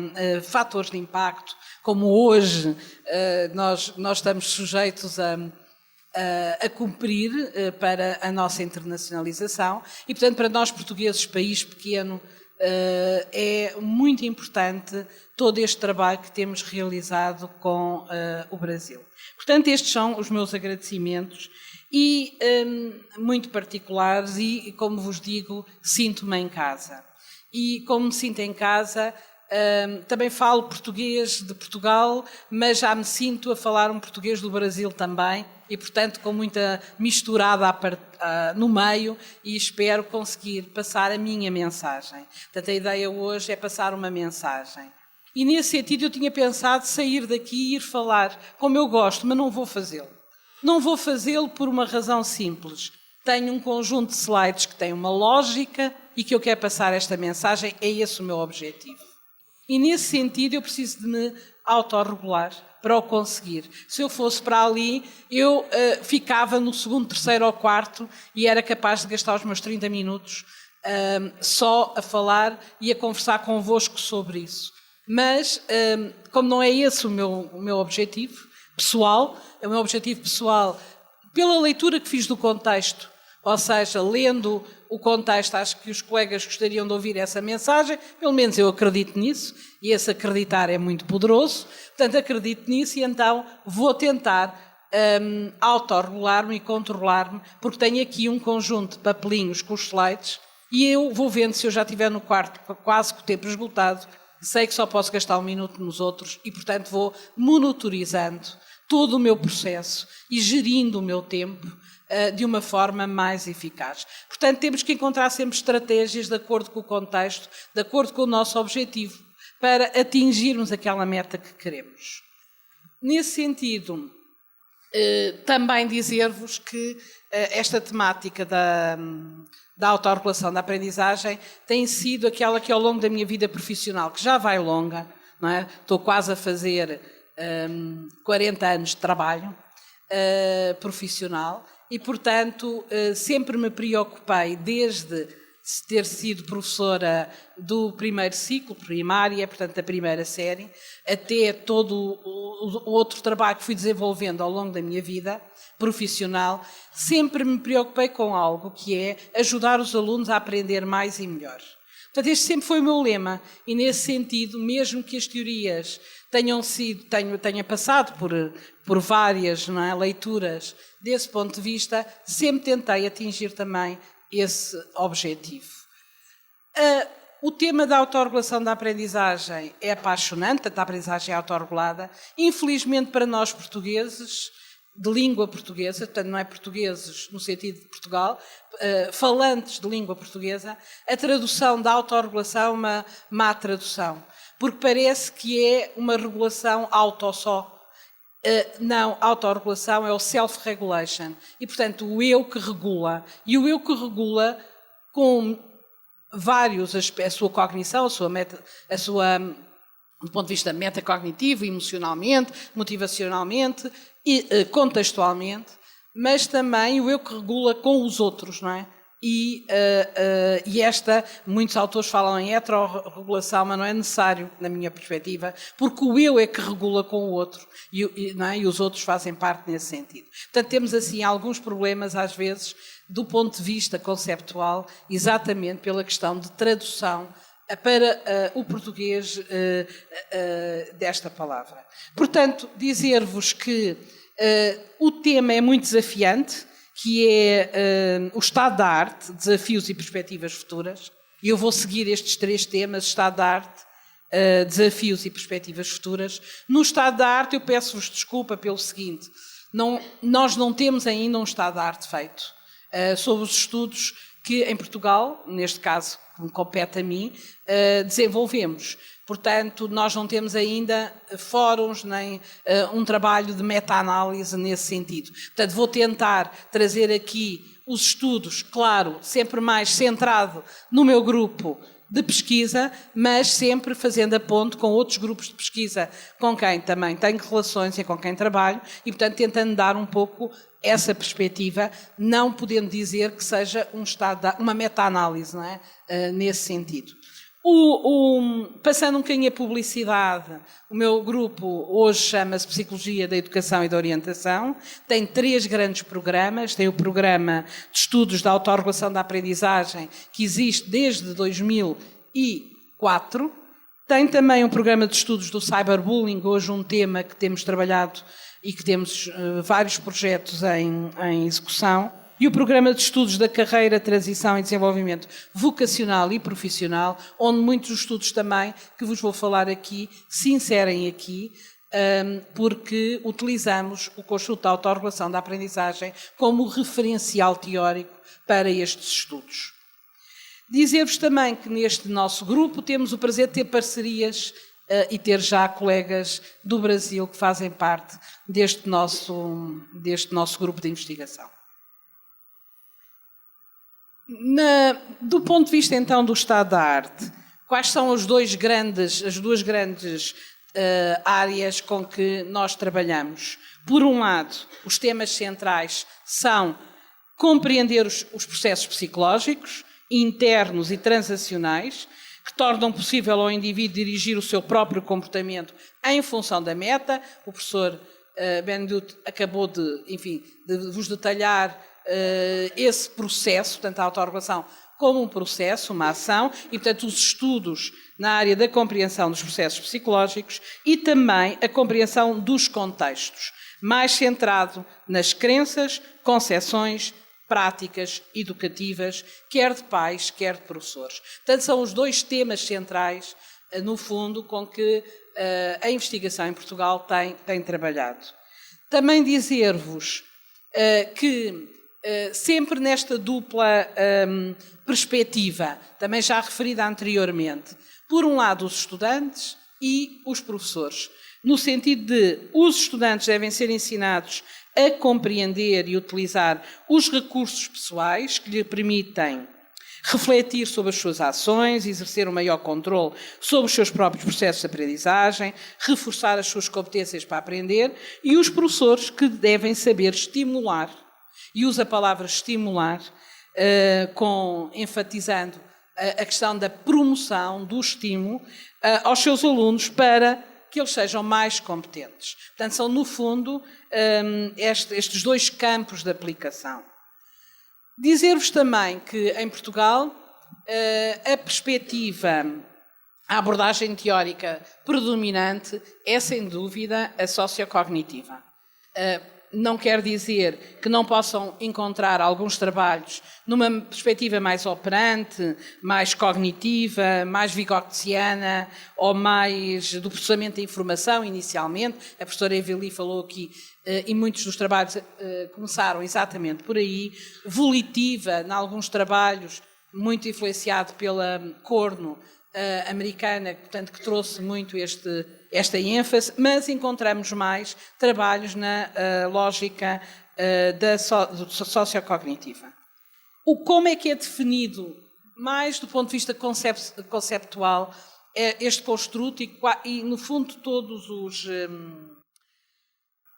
fatores de impacto, como hoje nós estamos sujeitos a cumprir para a nossa internacionalização, e portanto para nós portugueses, país pequeno, é muito importante todo este trabalho que temos realizado com o Brasil. Portanto, estes são os meus agradecimentos e muito particulares, e como vos digo, sinto-me em casa. E como me sinto em casa, também falo português de Portugal, mas já me sinto a falar um português do Brasil também, e portanto com muita misturada no meio, e espero conseguir passar a minha mensagem. Portanto, a ideia hoje é passar uma mensagem. E nesse sentido eu tinha pensado sair daqui e ir falar como eu gosto, mas não vou fazê-lo. Não vou fazê-lo por uma razão simples. Tenho um conjunto de slides que tem uma lógica e que eu quero passar esta mensagem, é esse o meu objetivo. E nesse sentido eu preciso de me autorregular para o conseguir. Se eu fosse para ali, eu ficava no segundo, terceiro ou quarto e era capaz de gastar os meus 30 minutos só a falar e a conversar convosco sobre isso. Mas, como não é esse o meu objetivo pessoal, o meu objetivo pessoal, pela leitura que fiz do contexto, ou seja, lendo o contexto, acho que os colegas gostariam de ouvir essa mensagem, pelo menos eu acredito nisso, e esse acreditar é muito poderoso, portanto acredito nisso, e então vou tentar autorregular-me e controlar-me, porque tenho aqui um conjunto de papelinhos com os slides, e eu vou vendo, se eu já estiver no quarto quase com o tempo esgotado, sei que só posso gastar um minuto nos outros, e portanto vou monitorizando todo o meu processo e gerindo o meu tempo de uma forma mais eficaz. Portanto, temos que encontrar sempre estratégias de acordo com o contexto, de acordo com o nosso objetivo, para atingirmos aquela meta que queremos. Nesse sentido, também dizer-vos que esta temática da autorregulação da aprendizagem tem sido aquela que ao longo da minha vida profissional, que já vai longa, não é? Estou quase a fazer 40 anos de trabalho profissional, e, portanto, sempre me preocupei, desde ter sido professora do primeiro ciclo, primária, portanto, da primeira série, até todo o outro trabalho que fui desenvolvendo ao longo da minha vida profissional, sempre me preocupei com algo que é ajudar os alunos a aprender mais e melhor. Portanto, este sempre foi o meu lema, e nesse sentido, mesmo que as teorias tenha passado por várias, não é, leituras desse ponto de vista, sempre tentei atingir também esse objetivo. O tema da autorregulação da aprendizagem é apaixonante, a aprendizagem é autorregulada. Infelizmente para nós portugueses, de língua portuguesa, portanto não é portugueses no sentido de Portugal, falantes de língua portuguesa, a tradução da autorregulação é uma má tradução, porque parece que é uma regulação só. Não, autorregulação é o self-regulation, e portanto o eu que regula, e o eu que regula com vários aspectos, a sua cognição, do ponto de vista metacognitivo, emocionalmente, motivacionalmente e contextualmente, mas também o eu que regula com os outros, não é? E muitos autores falam em heterorregulação, mas não é necessário, na minha perspectiva, porque o eu é que regula com o outro e os outros fazem parte nesse sentido. Portanto, temos assim alguns problemas, às vezes, do ponto de vista conceptual, exatamente pela questão de tradução para o português desta palavra. Portanto, dizer-vos que o tema é muito desafiante, que é o estado da arte, desafios e perspectivas futuras. E eu vou seguir estes 3 temas, estado da arte, desafios e perspectivas futuras. No estado da arte, eu peço-vos desculpa pelo seguinte, nós não temos ainda um estado da arte feito sobre os estudos que em Portugal, neste caso que me compete a mim, desenvolvemos. Portanto, nós não temos ainda fóruns nem um trabalho de meta-análise nesse sentido. Portanto, vou tentar trazer aqui os estudos, claro, sempre mais centrado no meu grupo de pesquisa, mas sempre fazendo a ponte com outros grupos de pesquisa com quem também tenho relações e com quem trabalho, e, portanto, tentando dar um pouco essa perspectiva, não podendo dizer que seja uma meta-análise, não é? Nesse sentido. Passando um bocadinho a publicidade, o meu grupo hoje chama-se Psicologia da Educação e da Orientação, tem 3 grandes programas, tem o programa de estudos da autorregulação da aprendizagem, que existe desde 2004, tem também um programa de estudos do cyberbullying, hoje um tema que temos trabalhado e que temos vários projetos em execução, e o programa de estudos da carreira, transição e desenvolvimento vocacional e profissional, onde muitos dos estudos também, que vos vou falar aqui, se inserem aqui, porque utilizamos o conjunto da autorregulação da aprendizagem como referencial teórico para estes estudos. Dizer-vos também que neste nosso grupo temos o prazer de ter parcerias e ter já colegas do Brasil que fazem parte deste nosso grupo de investigação. Do ponto de vista, então, do estado da arte, quais são as duas grandes áreas com que nós trabalhamos? Por um lado, os temas centrais são compreender os processos psicológicos, internos e transacionais, que tornam possível ao indivíduo dirigir o seu próprio comportamento em função da meta. O professor Benedito acabou de vos detalhar esse processo, portanto, a autorregulação como um processo, uma ação, e, portanto, os estudos na área da compreensão dos processos psicológicos e também a compreensão dos contextos, mais centrado nas crenças, concepções, práticas educativas, quer de pais, quer de professores. Portanto, são os 2 temas centrais, no fundo, com que a investigação em Portugal tem trabalhado. Também dizer-vos que sempre nesta dupla perspectiva, também já referida anteriormente, por um lado os estudantes e os professores, no sentido de os estudantes devem ser ensinados a compreender e utilizar os recursos pessoais que lhe permitem refletir sobre as suas ações, exercer um maior controle sobre os seus próprios processos de aprendizagem, reforçar as suas competências para aprender, e os professores que devem saber estimular E usa a palavra estimular, enfatizando a questão da promoção do estímulo aos seus alunos para que eles sejam mais competentes. Portanto, são, no fundo, estes dois campos de aplicação. Dizer-vos também que, em Portugal, a perspectiva, a abordagem teórica predominante é, sem dúvida, a sociocognitiva. Não quer dizer que não possam encontrar alguns trabalhos numa perspectiva mais operante, mais cognitiva, mais vigottiana ou mais do processamento da informação, inicialmente. A professora Eveli falou aqui, e muitos dos trabalhos começaram exatamente por aí. Volitiva, em alguns trabalhos, muito influenciado pela Corno americana, portanto, que trouxe muito esta ênfase, mas encontramos mais trabalhos na lógica sociocognitiva. Como é que é definido, mais do ponto de vista conceptual, este construto e, no fundo, todos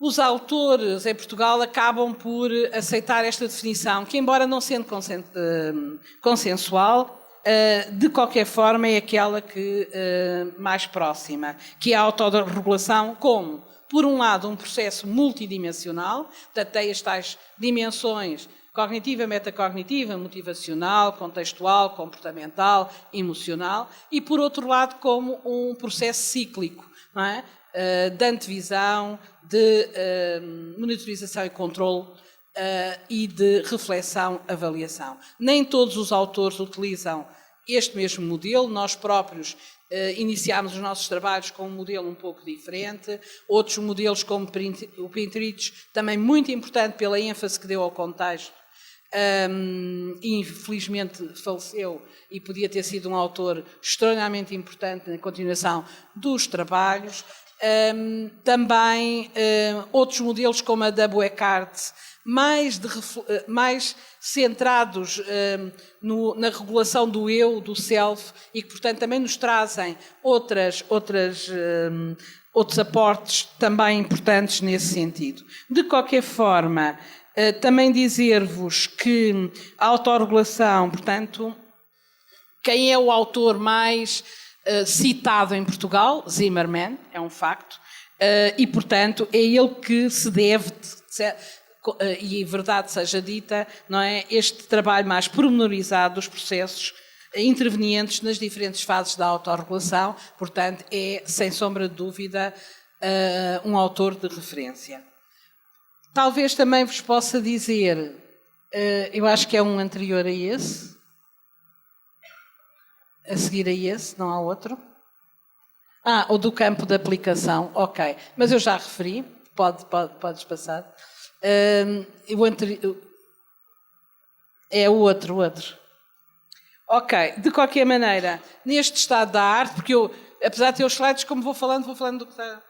os autores em Portugal acabam por aceitar esta definição, que, embora não sendo consensual, de qualquer forma é aquela que mais próxima, que é a autorregulação como, por um lado, um processo multidimensional, portanto tem as tais dimensões cognitiva, metacognitiva, motivacional, contextual, comportamental, emocional, e por outro lado como um processo cíclico, não é? De antevisão, de monitorização e controle e de reflexão, avaliação. Nem todos os autores utilizam este mesmo modelo, nós próprios iniciámos os nossos trabalhos com um modelo um pouco diferente, outros modelos como o Pinterich, também muito importante pela ênfase que deu ao contexto, infelizmente faleceu e podia ter sido um autor extremamente importante na continuação dos trabalhos. Também outros modelos como a da Buecart, mais centrados na regulação do eu, do self, e que, portanto, também nos trazem outros aportes também importantes nesse sentido. De qualquer forma, também dizer-vos que a autorregulação, portanto, quem é o autor mais citado em Portugal? Zimmermann, é um facto, e, portanto, é ele que se deve, e verdade seja dita, não é, este trabalho mais pormenorizado dos processos intervenientes nas diferentes fases da autorregulação, portanto, é, sem sombra de dúvida, um autor de referência. Talvez também vos possa dizer, eu acho que é um anterior a esse, a seguir a esse, não há outro? O do campo de aplicação, ok. Mas eu já referi, podes passar. É o outro. Ok, de qualquer maneira, neste estado da arte, porque eu, apesar de ter os slides, como vou falando do que está,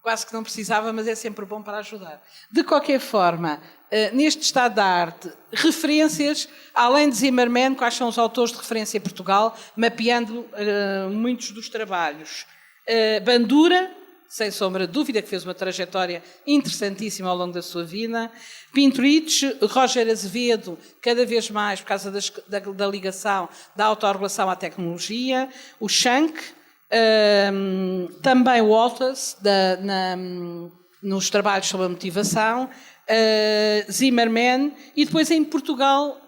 quase que não precisava, mas é sempre bom para ajudar. De qualquer forma, neste estado da arte, referências, além de Zimmermann, quais são os autores de referência em Portugal, mapeando muitos dos trabalhos. Bandura, sem sombra de dúvida, que fez uma trajetória interessantíssima ao longo da sua vida. Pinturich, Roger Azevedo, cada vez mais por causa da ligação da autorregulação à tecnologia. O Schank, também Walters, nos trabalhos sobre a motivação. Zimmermann, e depois em Portugal,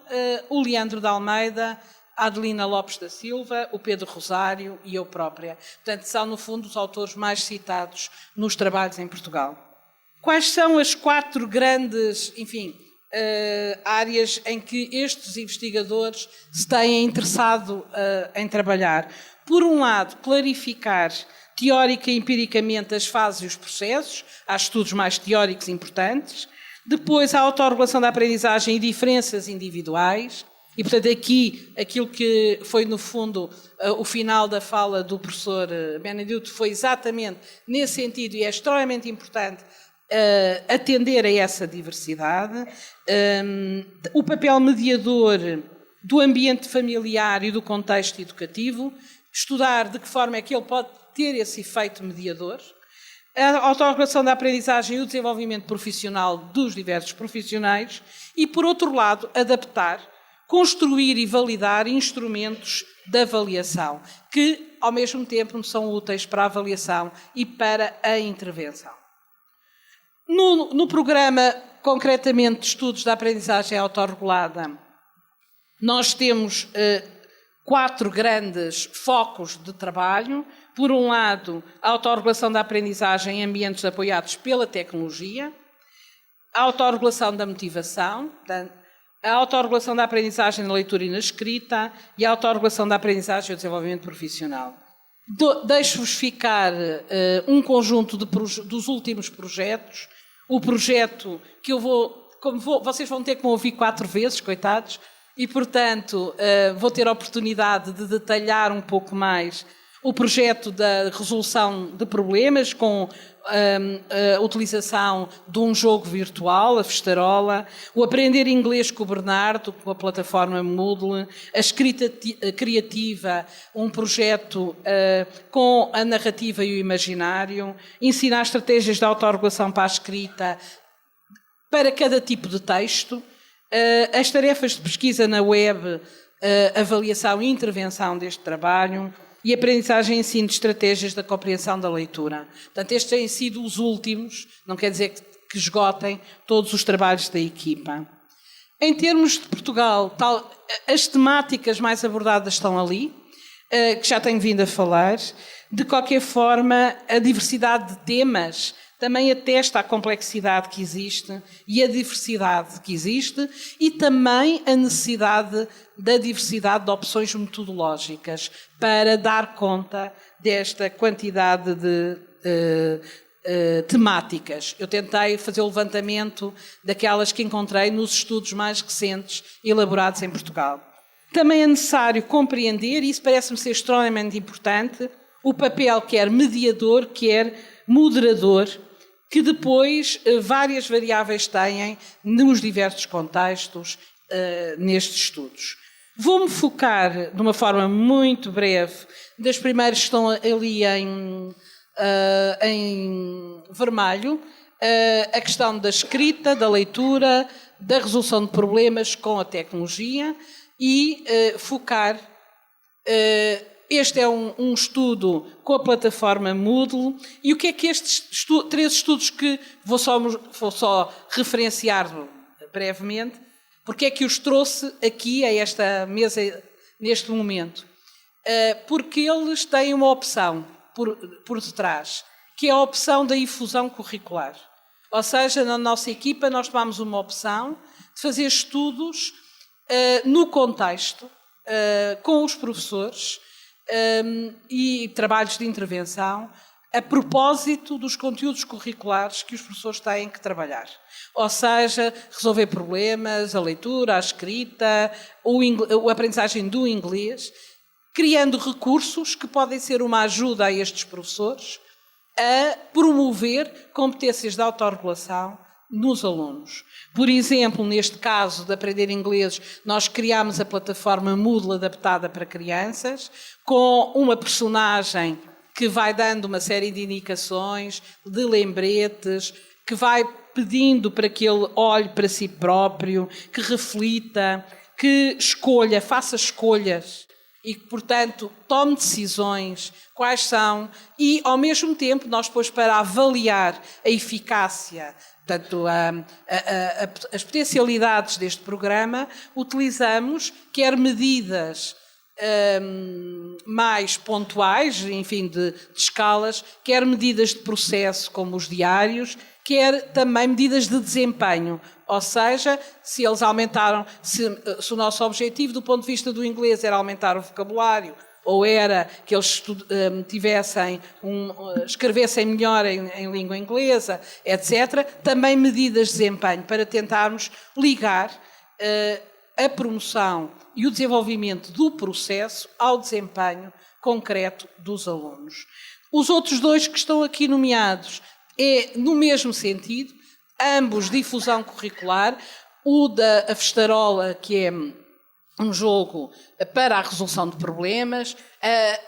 o Leandro de Almeida, a Adelina Lopes da Silva, o Pedro Rosário e eu própria. Portanto, são, no fundo, os autores mais citados nos trabalhos em Portugal. Quais são as 4 grandes, áreas em que estes investigadores se têm interessado em trabalhar? Por um lado, clarificar teórica e empiricamente as fases e os processos, há estudos mais teóricos importantes. Depois, a autorregulação da aprendizagem e diferenças individuais. E, portanto, aqui, aquilo que foi, no fundo, o final da fala do professor Benedito foi exatamente nesse sentido, e é extremamente importante atender a essa diversidade. O papel mediador do ambiente familiar e do contexto educativo, estudar de que forma é que ele pode ter esse efeito mediador. a autorregulação da aprendizagem e o desenvolvimento profissional dos diversos profissionais e, por outro lado, adaptar, construir e validar instrumentos de avaliação que, ao mesmo tempo, são úteis para a avaliação e para a intervenção. No programa, concretamente, de estudos da aprendizagem autorregulada, nós temos 4 grandes focos de trabalho. Por um lado, a autorregulação da aprendizagem em ambientes apoiados pela tecnologia, a autorregulação da motivação, a autorregulação da aprendizagem na leitura e na escrita e a autorregulação da aprendizagem e o desenvolvimento profissional. Deixo-vos ficar um conjunto dos últimos projetos. O projeto que vocês vão ter que me ouvir 4 vezes, coitados, e, portanto, vou ter a oportunidade de detalhar um pouco mais o projeto da resolução de problemas com a utilização de um jogo virtual, a Festarola, o aprender inglês com o Bernardo, com a plataforma Moodle, a escrita criativa, um projeto com a narrativa e o imaginário, ensinar estratégias de autorregulação para a escrita para cada tipo de texto, as tarefas de pesquisa na web, avaliação e intervenção deste trabalho, e aprendizagem e ensino de estratégias da compreensão da leitura. Portanto, estes têm sido os últimos, não quer dizer que esgotem todos os trabalhos da equipa. Em termos de Portugal, as temáticas mais abordadas estão ali, que já tenho vindo a falar. De qualquer forma, a diversidade de temas também atesta a complexidade que existe e a diversidade que existe e também a necessidade da diversidade de opções metodológicas para dar conta desta quantidade de temáticas. Eu tentei fazer o levantamento daquelas que encontrei nos estudos mais recentes elaborados em Portugal. Também é necessário compreender, e isso parece-me ser extremamente importante, o papel quer mediador, quer moderador, que depois várias variáveis têm nos diversos contextos nestes estudos. Vou-me focar, de uma forma muito breve, das primeiras que estão ali em vermelho, a questão da escrita, da leitura, da resolução de problemas com a tecnologia e focar... Este é um estudo com a plataforma Moodle. E o que é que estes 3 estudos que vou só referenciar brevemente, porque é que os trouxe aqui a esta mesa neste momento? Porque eles têm uma opção por detrás, que é a opção da infusão curricular. Ou seja, na nossa equipa nós tomamos uma opção de fazer estudos no contexto, com os professores, e trabalhos de intervenção a propósito dos conteúdos curriculares que os professores têm que trabalhar. Ou seja, resolver problemas, a leitura, a escrita, a aprendizagem do inglês, criando recursos que podem ser uma ajuda a estes professores a promover competências de autorregulação nos alunos. Por exemplo, neste caso de aprender inglês, nós criámos a plataforma Moodle adaptada para crianças, com uma personagem que vai dando uma série de indicações, de lembretes, que vai pedindo para que ele olhe para si próprio, que reflita, que escolha, faça escolhas e que, portanto, tome decisões, quais são, e, ao mesmo tempo, nós depois, para avaliar a eficácia, portanto, as potencialidades deste programa, utilizamos quer medidas mais pontuais, enfim, de escalas, quer medidas de processo, como os diários, quer também medidas de desempenho. Ou seja, se eles aumentaram, se o nosso objetivo do ponto de vista do inglês era aumentar o vocabulário, ou era que eles escrevessem melhor em língua inglesa, etc., também medidas de desempenho para tentarmos ligar a promoção e o desenvolvimento do processo ao desempenho concreto dos alunos. Os outros 2 que estão aqui nomeados é no mesmo sentido, ambos difusão curricular, o da Festarola, que é um jogo para a resolução de problemas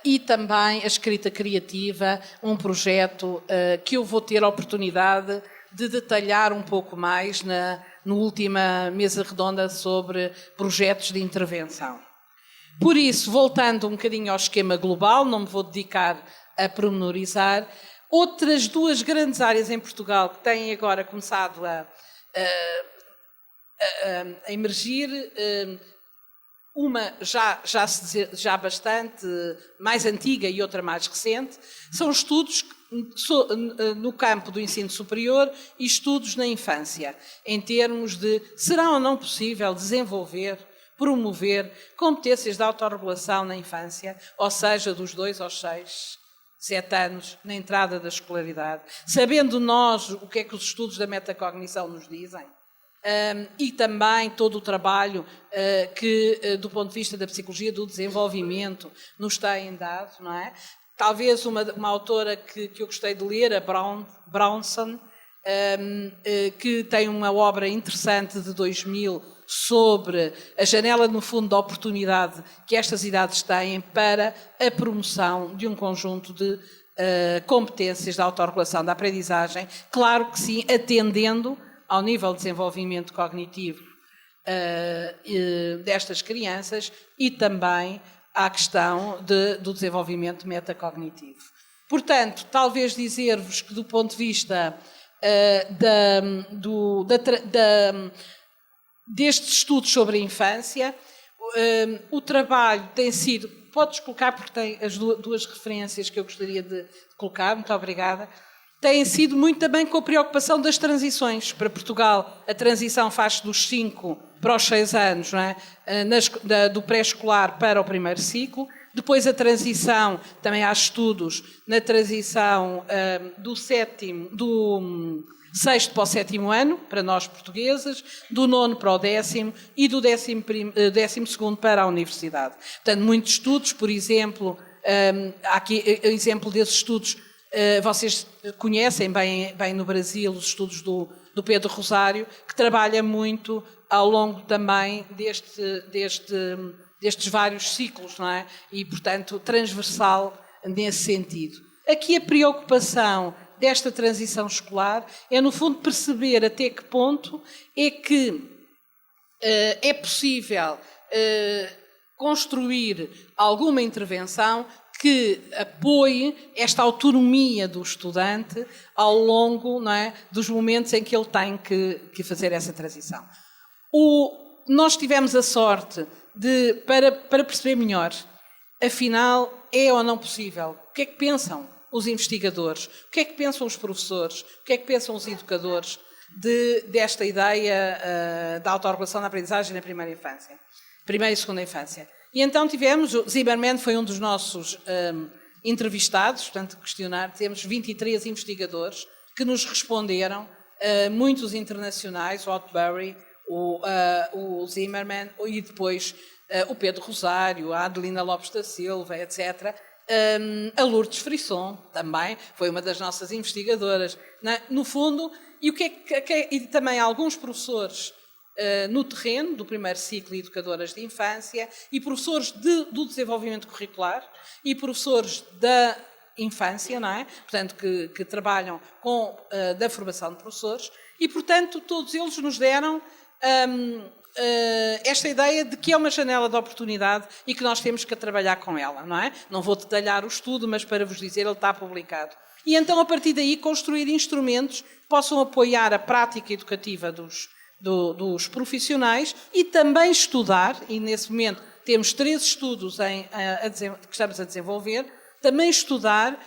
e também a escrita criativa, um projeto que eu vou ter a oportunidade de detalhar um pouco mais na última mesa redonda sobre projetos de intervenção. Por isso, voltando um bocadinho ao esquema global, não me vou dedicar a pormenorizar, outras duas grandes áreas em Portugal que têm agora começado a emergir, uma já bastante mais antiga e outra mais recente, são estudos no campo do ensino superior e estudos na infância, em termos de será ou não possível desenvolver, promover competências de autorregulação na infância, ou seja, dos 2 aos 6, 7 anos, na entrada da escolaridade, sabendo nós o que é que os estudos da metacognição nos dizem. E também todo o trabalho que, do ponto de vista da psicologia do desenvolvimento, nos têm dado, não é? Talvez uma autora que eu gostei de ler, a Brownson, que tem uma obra interessante de 2000 sobre a janela, no fundo, da oportunidade que estas idades têm para a promoção de um conjunto de competências de autorregulação, da aprendizagem, claro que sim, atendendo ao nível de desenvolvimento cognitivo destas crianças e também à questão do desenvolvimento metacognitivo. Portanto, talvez dizer-vos que do ponto de vista destes estudos sobre a infância, o trabalho tem sido, podes colocar porque tem as duas referências que eu gostaria de colocar, muito obrigada, tem sido muito também com a preocupação das transições. Para Portugal, a transição faz-se dos 5 para os 6 anos, não é? Do pré-escolar para o primeiro ciclo. Depois a transição, também há estudos na transição do 6º para o 7º ano, para nós portugueses, do 9º para o 10º e do 12º para a universidade. Portanto, muitos estudos, por exemplo, há aqui exemplo desses estudos. Vocês conhecem bem no Brasil os estudos do Pedro Rosário, que trabalha muito ao longo também destes vários ciclos, não é? E, portanto, transversal nesse sentido. Aqui a preocupação desta transição escolar é, no fundo, perceber até que ponto é que é possível construir alguma intervenção que apoie esta autonomia do estudante ao longo, não é, dos momentos em que ele tem que fazer essa transição. Nós tivemos a sorte de, para perceber melhor, afinal, é ou não possível? O que é que pensam os investigadores? O que é que pensam os professores? O que é que pensam os educadores desta ideia da autorregulação da aprendizagem na primeira e segunda infância? E então tivemos, o Zimmermann foi um dos nossos entrevistados, portanto, temos 23 investigadores que nos responderam, muitos internacionais, o Outbury, o Zimmermann e depois o Pedro Rosário, a Adelina Lopes da Silva, etc. A Lourdes Frisson também foi uma das nossas investigadoras, no fundo, e também alguns professores no terreno do primeiro ciclo de educadoras de infância e professores do desenvolvimento curricular e professores da infância, não é? Portanto, que trabalham da formação de professores e, portanto, todos eles nos deram esta ideia de que é uma janela de oportunidade e que nós temos que trabalhar com ela, não é? Não vou detalhar o estudo, mas para vos dizer, ele está publicado. E então, a partir daí, construir instrumentos que possam apoiar a prática educativa dos profissionais e também estudar, e nesse momento temos 3 estudos que estamos a desenvolver, também estudar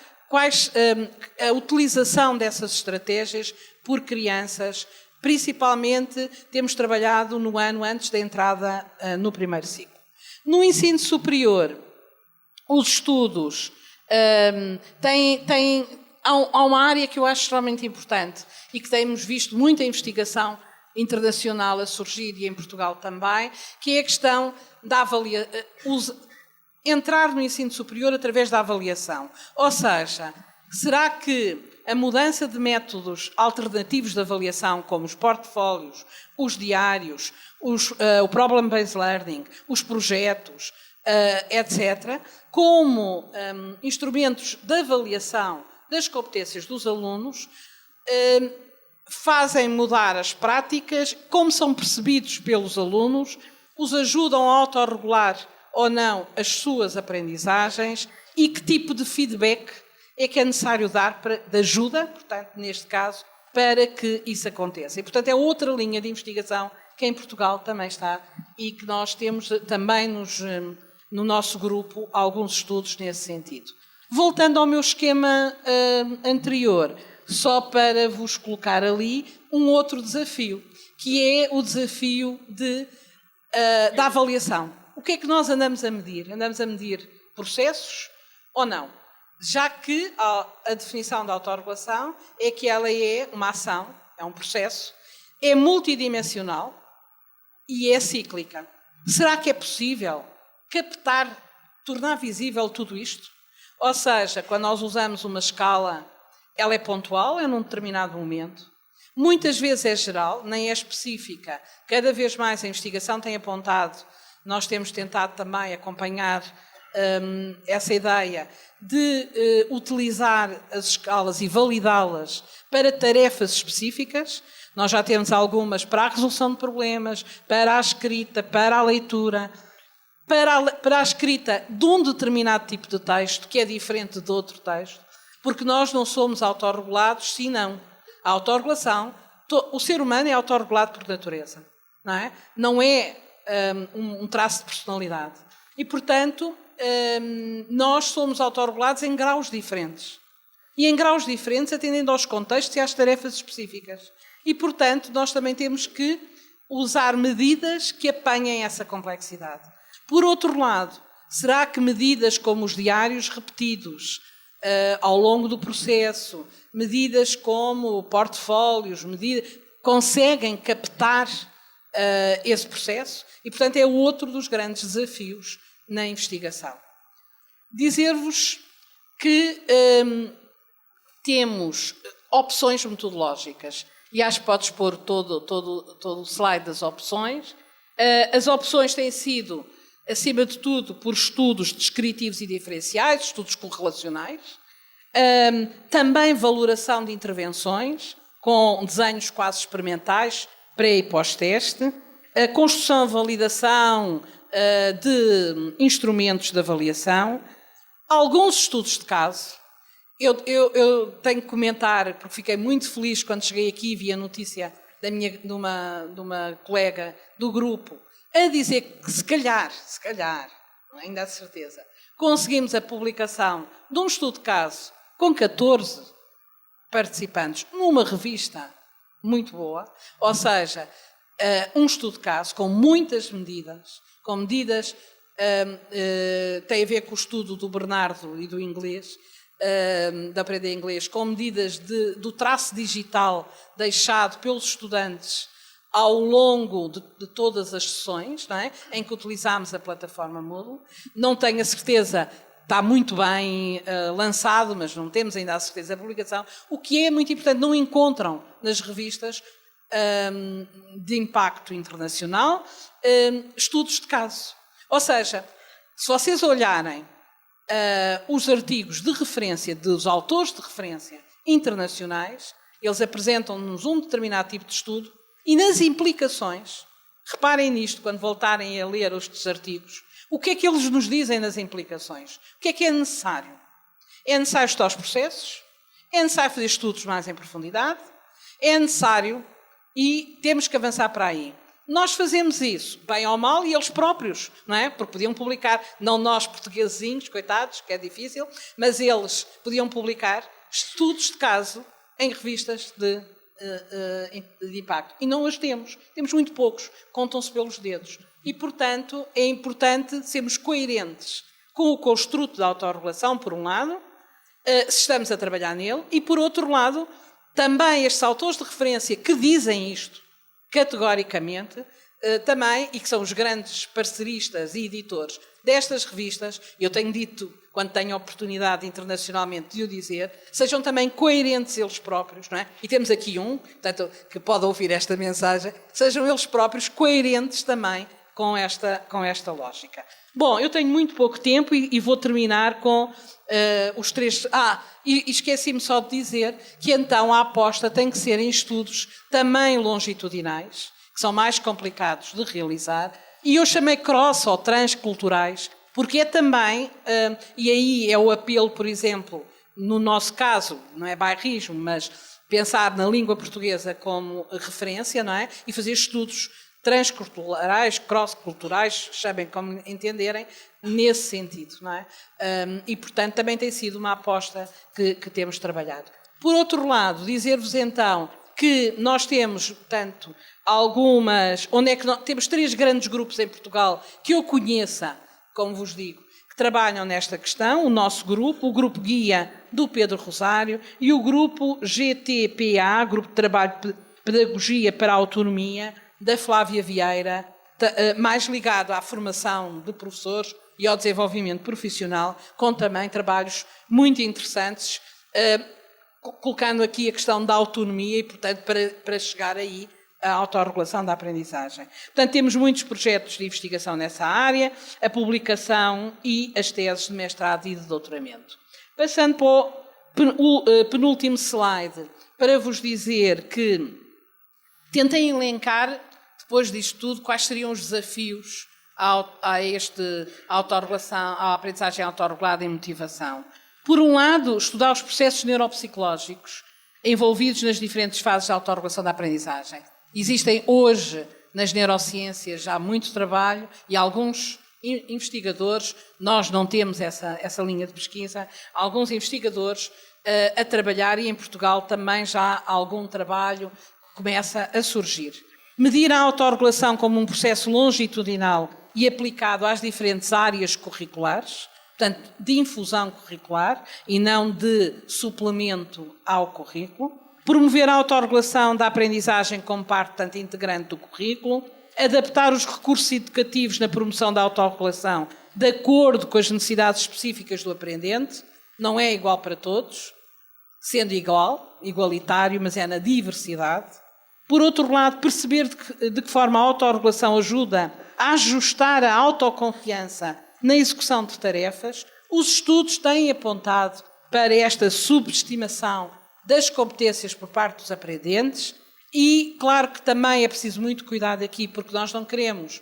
a utilização dessas estratégias por crianças. Principalmente temos trabalhado no ano antes da entrada no primeiro ciclo. No ensino superior, os estudos há uma área que eu acho extremamente importante e que temos visto muita investigação internacional a surgir e em Portugal também, que é a questão da entrar no ensino superior através da avaliação. Ou seja, será que a mudança de métodos alternativos de avaliação, como os portfólios, os diários, o problem-based learning, os projetos, etc., como instrumentos de avaliação das competências dos alunos, fazem mudar as práticas, como são percebidos pelos alunos, os ajudam a autorregular ou não as suas aprendizagens e que tipo de feedback é que é necessário dar de ajuda, portanto, neste caso, para que isso aconteça. E, portanto, é outra linha de investigação que em Portugal também está e que nós temos também no nosso grupo alguns estudos nesse sentido. Voltando ao meu esquema anterior, só para vos colocar ali um outro desafio, que é o desafio da avaliação. O que é que nós andamos a medir? Andamos a medir processos ou não? Já que a definição da autorregulação é que ela é uma ação, é um processo, é multidimensional e é cíclica. Será que é possível captar, tornar visível tudo isto? Ou seja, quando nós usamos uma escala, ela é pontual, é num determinado momento. Muitas vezes é geral, nem é específica. Cada vez mais a investigação tem apontado, nós temos tentado também acompanhar essa ideia de utilizar as escalas e validá-las para tarefas específicas. Nós já temos algumas para a resolução de problemas, para a escrita, para a leitura, para a escrita de um determinado tipo de texto, que é diferente de outro texto, porque nós não somos autorregulados, senão a autorregulação, o ser humano é autorregulado por natureza, não é? Não é um traço de personalidade. E, portanto, nós somos autorregulados em graus diferentes. E em graus diferentes, atendendo aos contextos e às tarefas específicas. E, portanto, nós também temos que usar medidas que apanhem essa complexidade. Por outro lado, será que medidas como os diários repetidos ao longo do processo, medidas como portfólios, conseguem captar esse processo? E, portanto, é outro dos grandes desafios na investigação. Dizer-vos que temos opções metodológicas, e acho que podes pôr todo o slide das opções. As opções têm sido, acima de tudo, por estudos descritivos e diferenciais, estudos correlacionais, também valoração de intervenções, com desenhos quase experimentais, pré e pós-teste, a construção e validação de instrumentos de avaliação, alguns estudos de caso. Eu tenho que comentar, porque fiquei muito feliz quando cheguei aqui e vi a notícia de uma colega do grupo a dizer que se calhar, ainda há certeza, conseguimos a publicação de um estudo de caso com 14 participantes numa revista muito boa, ou seja, um estudo de caso com muitas medidas, tem a ver com o estudo do Bernardo e do inglês, de aprender inglês, com medidas do traço digital deixado pelos estudantes ao longo de todas as sessões, não é? Em que utilizámos a plataforma Moodle. Não tenho a certeza, está muito bem lançado, mas não temos ainda a certeza da publicação. O que é muito importante, não encontram nas revistas de impacto internacional estudos de caso. Ou seja, se vocês olharem os artigos de referência dos autores de referência internacionais, eles apresentam-nos um determinado tipo de estudo e nas implicações, reparem nisto quando voltarem a ler estes artigos, o que é que eles nos dizem nas implicações? O que é necessário? É necessário estudar os processos? É necessário fazer estudos mais em profundidade? É necessário e temos que avançar para aí. Nós fazemos isso, bem ou mal, e eles próprios, não é? Porque podiam publicar, não nós portuguesinhos, coitados, que é difícil, mas eles podiam publicar estudos de caso em revistas de impacto. E não os temos. Temos muito poucos, contam-se pelos dedos. E, portanto, é importante sermos coerentes com o construto da autorregulação, por um lado, se estamos a trabalhar nele, e, por outro lado, também estes autores de referência que dizem isto, categoricamente, também, e que são os grandes parceiristas e editores destas revistas, eu tenho dito, quando tenho a oportunidade internacionalmente de o dizer, sejam também coerentes eles próprios, não é? E temos aqui portanto, que pode ouvir esta mensagem, sejam eles próprios coerentes também com esta lógica. Bom, eu tenho muito pouco tempo e vou terminar com os 3... e esqueci-me só de dizer que então a aposta tem que ser em estudos também longitudinais, que são mais complicados de realizar, e eu chamei cross ou transculturais, porque é também, e aí é o apelo, por exemplo, no nosso caso, não é bairrismo, mas pensar na língua portuguesa como referência, não é? E fazer estudos transculturais, cross-culturais, chamem como entenderem, nesse sentido, não é? E, portanto, também tem sido uma aposta que temos trabalhado. Por outro lado, dizer-vos então que nós temos, portanto, temos 3 grandes grupos em Portugal que eu conheça, como vos digo, que trabalham nesta questão, o nosso grupo, o Grupo Guia do Pedro Rosário e o Grupo GTPA, Grupo de Trabalho de Pedagogia para a Autonomia, da Flávia Vieira, mais ligado à formação de professores e ao desenvolvimento profissional, com também trabalhos muito interessantes, colocando aqui a questão da autonomia e, portanto, para chegar aí à autorregulação da aprendizagem. Portanto, temos muitos projetos de investigação nessa área, a publicação e as teses de mestrado e de doutoramento. Passando para o penúltimo slide, para vos dizer que tentem elencar, depois disto tudo, quais seriam os desafios à autorregulação, à aprendizagem autorregulada e motivação. Por um lado, estudar os processos neuropsicológicos envolvidos nas diferentes fases da autorregulação da aprendizagem. Existem hoje, nas neurociências, já muito trabalho e alguns investigadores, nós não temos essa linha de pesquisa, alguns investigadores a trabalhar, e em Portugal também já algum trabalho começa a surgir. Medir a autorregulação como um processo longitudinal e aplicado às diferentes áreas curriculares, portanto, de infusão curricular e não de suplemento ao currículo. Promover a autorregulação da aprendizagem como parte, portanto, integrante do currículo. Adaptar os recursos educativos na promoção da autorregulação de acordo com as necessidades específicas do aprendente. Não é igual para todos, sendo igualitário, mas é na diversidade. Por outro lado, perceber de que forma a autorregulação ajuda a ajustar a autoconfiança na execução de tarefas. Os estudos têm apontado para esta subestimação das competências por parte dos aprendentes e, claro que também é preciso muito cuidado aqui, porque nós não queremos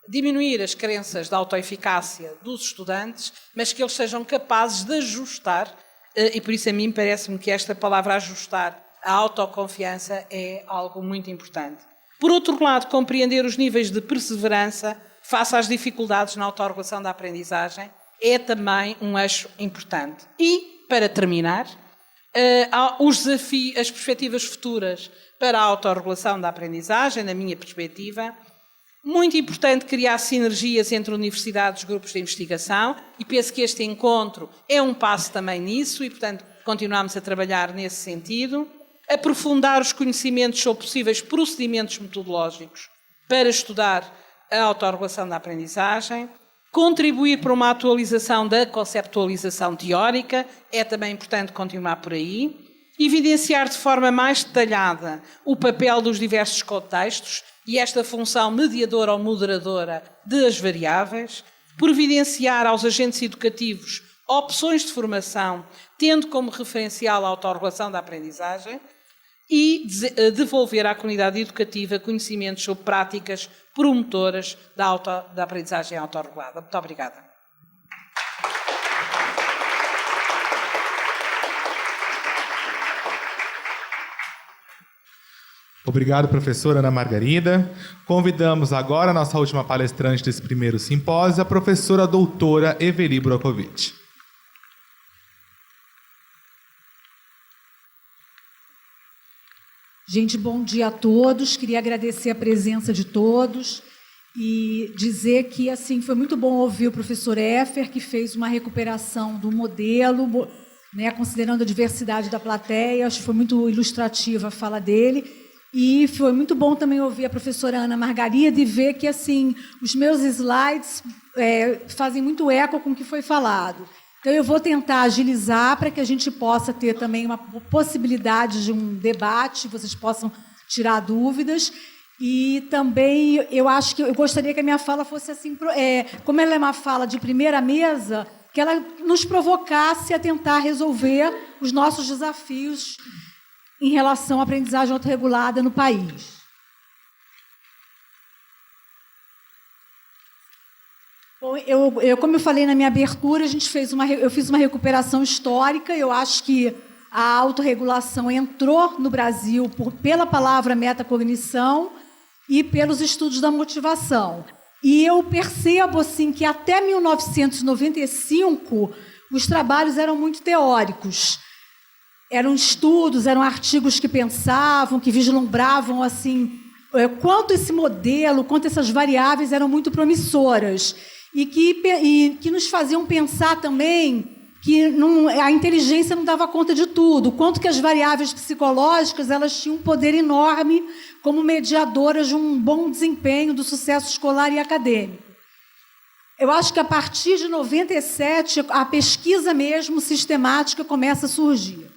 diminuir as crenças da autoeficácia dos estudantes, mas que eles sejam capazes de ajustar, e por isso a mim parece-me que esta palavra ajustar a autoconfiança é algo muito importante. Por outro lado, compreender os níveis de perseverança face às dificuldades na autorregulação da aprendizagem é também um eixo importante. E, para terminar, as perspectivas futuras para a autorregulação da aprendizagem, na minha perspectiva, muito importante criar sinergias entre universidades e grupos de investigação, e penso que este encontro é um passo também nisso, e, portanto, continuamos a trabalhar nesse sentido. Aprofundar os conhecimentos sobre possíveis procedimentos metodológicos para estudar a autorregulação da aprendizagem. Contribuir para uma atualização da conceptualização teórica, é também importante continuar por aí. Evidenciar de forma mais detalhada o papel dos diversos contextos e esta função mediadora ou moderadora das variáveis. Providenciar aos agentes educativos opções de formação, tendo como referencial a autorregulação da aprendizagem. E devolver à comunidade educativa conhecimentos sobre práticas promotoras da aprendizagem autorregulada. Muito obrigada. Obrigado, professora Ana Margarida. Convidamos agora a nossa última palestrante desse primeiro simpósio, a professora doutora Eveli Brokovich. Gente, bom dia a todos. Queria agradecer a presença de todos e dizer que assim foi muito bom ouvir o professor Effer, que fez uma recuperação do modelo, né, considerando a diversidade da plateia. Acho que foi muito ilustrativa a fala dele. E foi muito bom também ouvir a professora Ana Margarida e ver que assim os meus slides fazem muito eco com o que foi falado. Então, eu vou tentar agilizar para que a gente possa ter também uma possibilidade de um debate, vocês possam tirar dúvidas. E também eu acho que eu gostaria que a minha fala fosse assim, como ela é uma fala de primeira mesa, que ela nos provocasse a tentar resolver os nossos desafios em relação à aprendizagem autorregulada no país. Bom, como eu falei na minha abertura, eu fiz uma recuperação histórica. Eu acho que a autorregulação entrou no Brasil pela palavra metacognição e pelos estudos da motivação. E eu percebo assim, que até 1995 os trabalhos eram muito teóricos. Eram estudos, eram artigos que pensavam, que vislumbravam assim, quanto esse modelo, quanto essas variáveis eram muito promissoras. E que nos faziam pensar também que a inteligência não dava conta de tudo, quanto que as variáveis psicológicas elas tinham um poder enorme como mediadoras de um bom desempenho do sucesso escolar e acadêmico. Eu acho que a partir de 97 a pesquisa mesmo sistemática começa a surgir.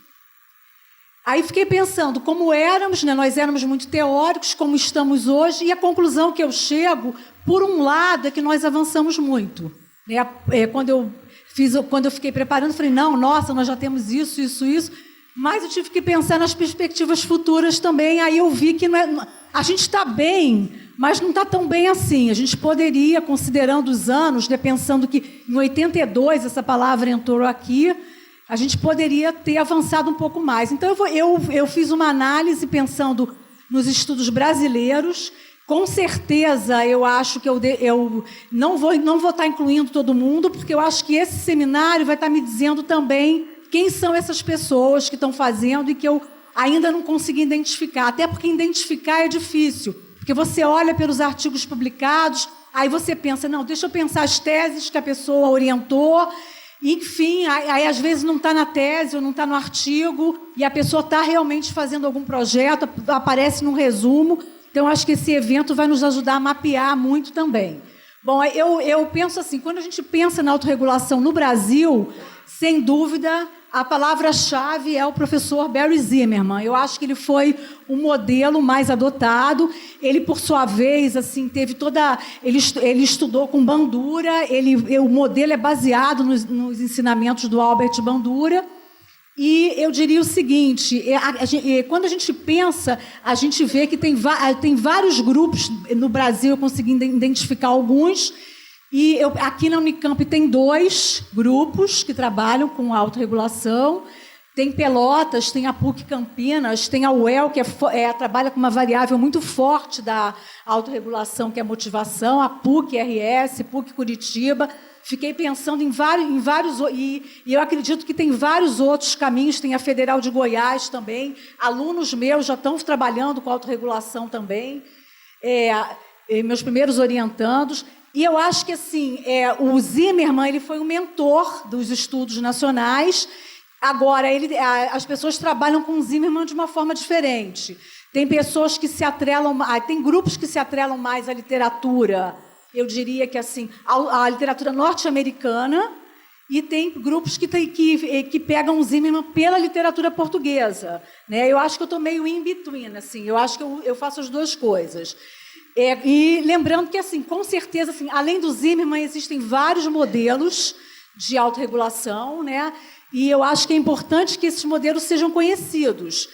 Aí fiquei pensando como éramos, né, nós éramos muito teóricos, como estamos hoje, e a conclusão que eu chego, por um lado, é que nós avançamos muito. Né? Quando eu fiquei preparando, falei, nossa, nós já temos isso, mas eu tive que pensar nas perspectivas futuras também, aí eu vi que a gente está bem, mas não está tão bem assim. A gente poderia, considerando os anos, né, pensando que em 82 essa palavra entrou aqui, a gente poderia ter avançado um pouco mais. Então, eu fiz uma análise pensando nos estudos brasileiros. Com certeza, eu acho que eu não vou estar incluindo todo mundo, porque eu acho que esse seminário vai estar me dizendo também quem são essas pessoas que estão fazendo e que eu ainda não consegui identificar. Até porque identificar é difícil, porque você olha pelos artigos publicados, aí você pensa, deixa eu pensar as teses que a pessoa orientou. Enfim, aí às vezes não está na tese ou não está no artigo e a pessoa está realmente fazendo algum projeto, aparece num resumo. Então, acho que esse evento vai nos ajudar a mapear muito também. Bom, eu penso assim, quando a gente pensa na autorregulação no Brasil, sem dúvida, a palavra-chave é o professor Barry Zimmerman. Eu acho que ele foi o modelo mais adotado. Ele, por sua vez, assim, teve ele estudou com Bandura. O modelo é baseado nos ensinamentos do Albert Bandura. E eu diria o seguinte, quando a gente pensa, a gente vê que tem vários grupos no Brasil, eu consegui identificar alguns. E aqui na Unicamp tem 2 grupos que trabalham com autorregulação. Tem Pelotas, tem a PUC Campinas, tem a UEL, que trabalha com uma variável muito forte da autorregulação, que é a motivação, a PUC-RS, PUC Curitiba. Fiquei pensando em vários e eu acredito que tem vários outros caminhos, tem a Federal de Goiás também, alunos meus já estão trabalhando com autorregulação também, meus primeiros orientandos. E eu acho que assim, o Zimmerman ele foi o mentor dos estudos nacionais. Agora, as pessoas trabalham com o Zimmerman de uma forma diferente. Tem pessoas que se atrelam, tem grupos que se atrelam mais à literatura, eu diria que assim, a literatura norte-americana, e tem grupos que pegam o Zimmerman pela literatura portuguesa. Né? Eu acho que eu estou meio in between, assim, eu acho que eu faço as duas coisas. E lembrando que, assim, com certeza, assim, além do Zimmerman, existem vários modelos de autorregulação, né? E eu acho que é importante que esses modelos sejam conhecidos,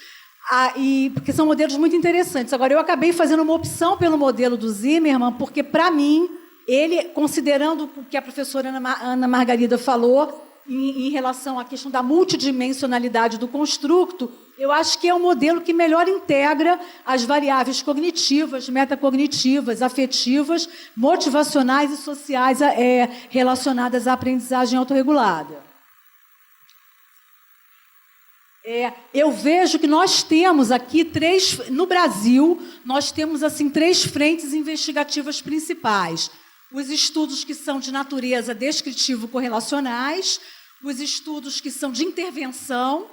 porque são modelos muito interessantes. Agora, eu acabei fazendo uma opção pelo modelo do Zimmerman, porque, para mim, ele, considerando o que a professora Ana Margarida falou, em relação à questão da multidimensionalidade do construto, eu acho que é um modelo que melhor integra as variáveis cognitivas, metacognitivas, afetivas, motivacionais e sociais relacionadas à aprendizagem autorregulada. Eu vejo que nós temos aqui no Brasil, nós temos assim 3 frentes investigativas principais. Os estudos que são de natureza descritivo-correlacionais, os estudos que são de intervenção,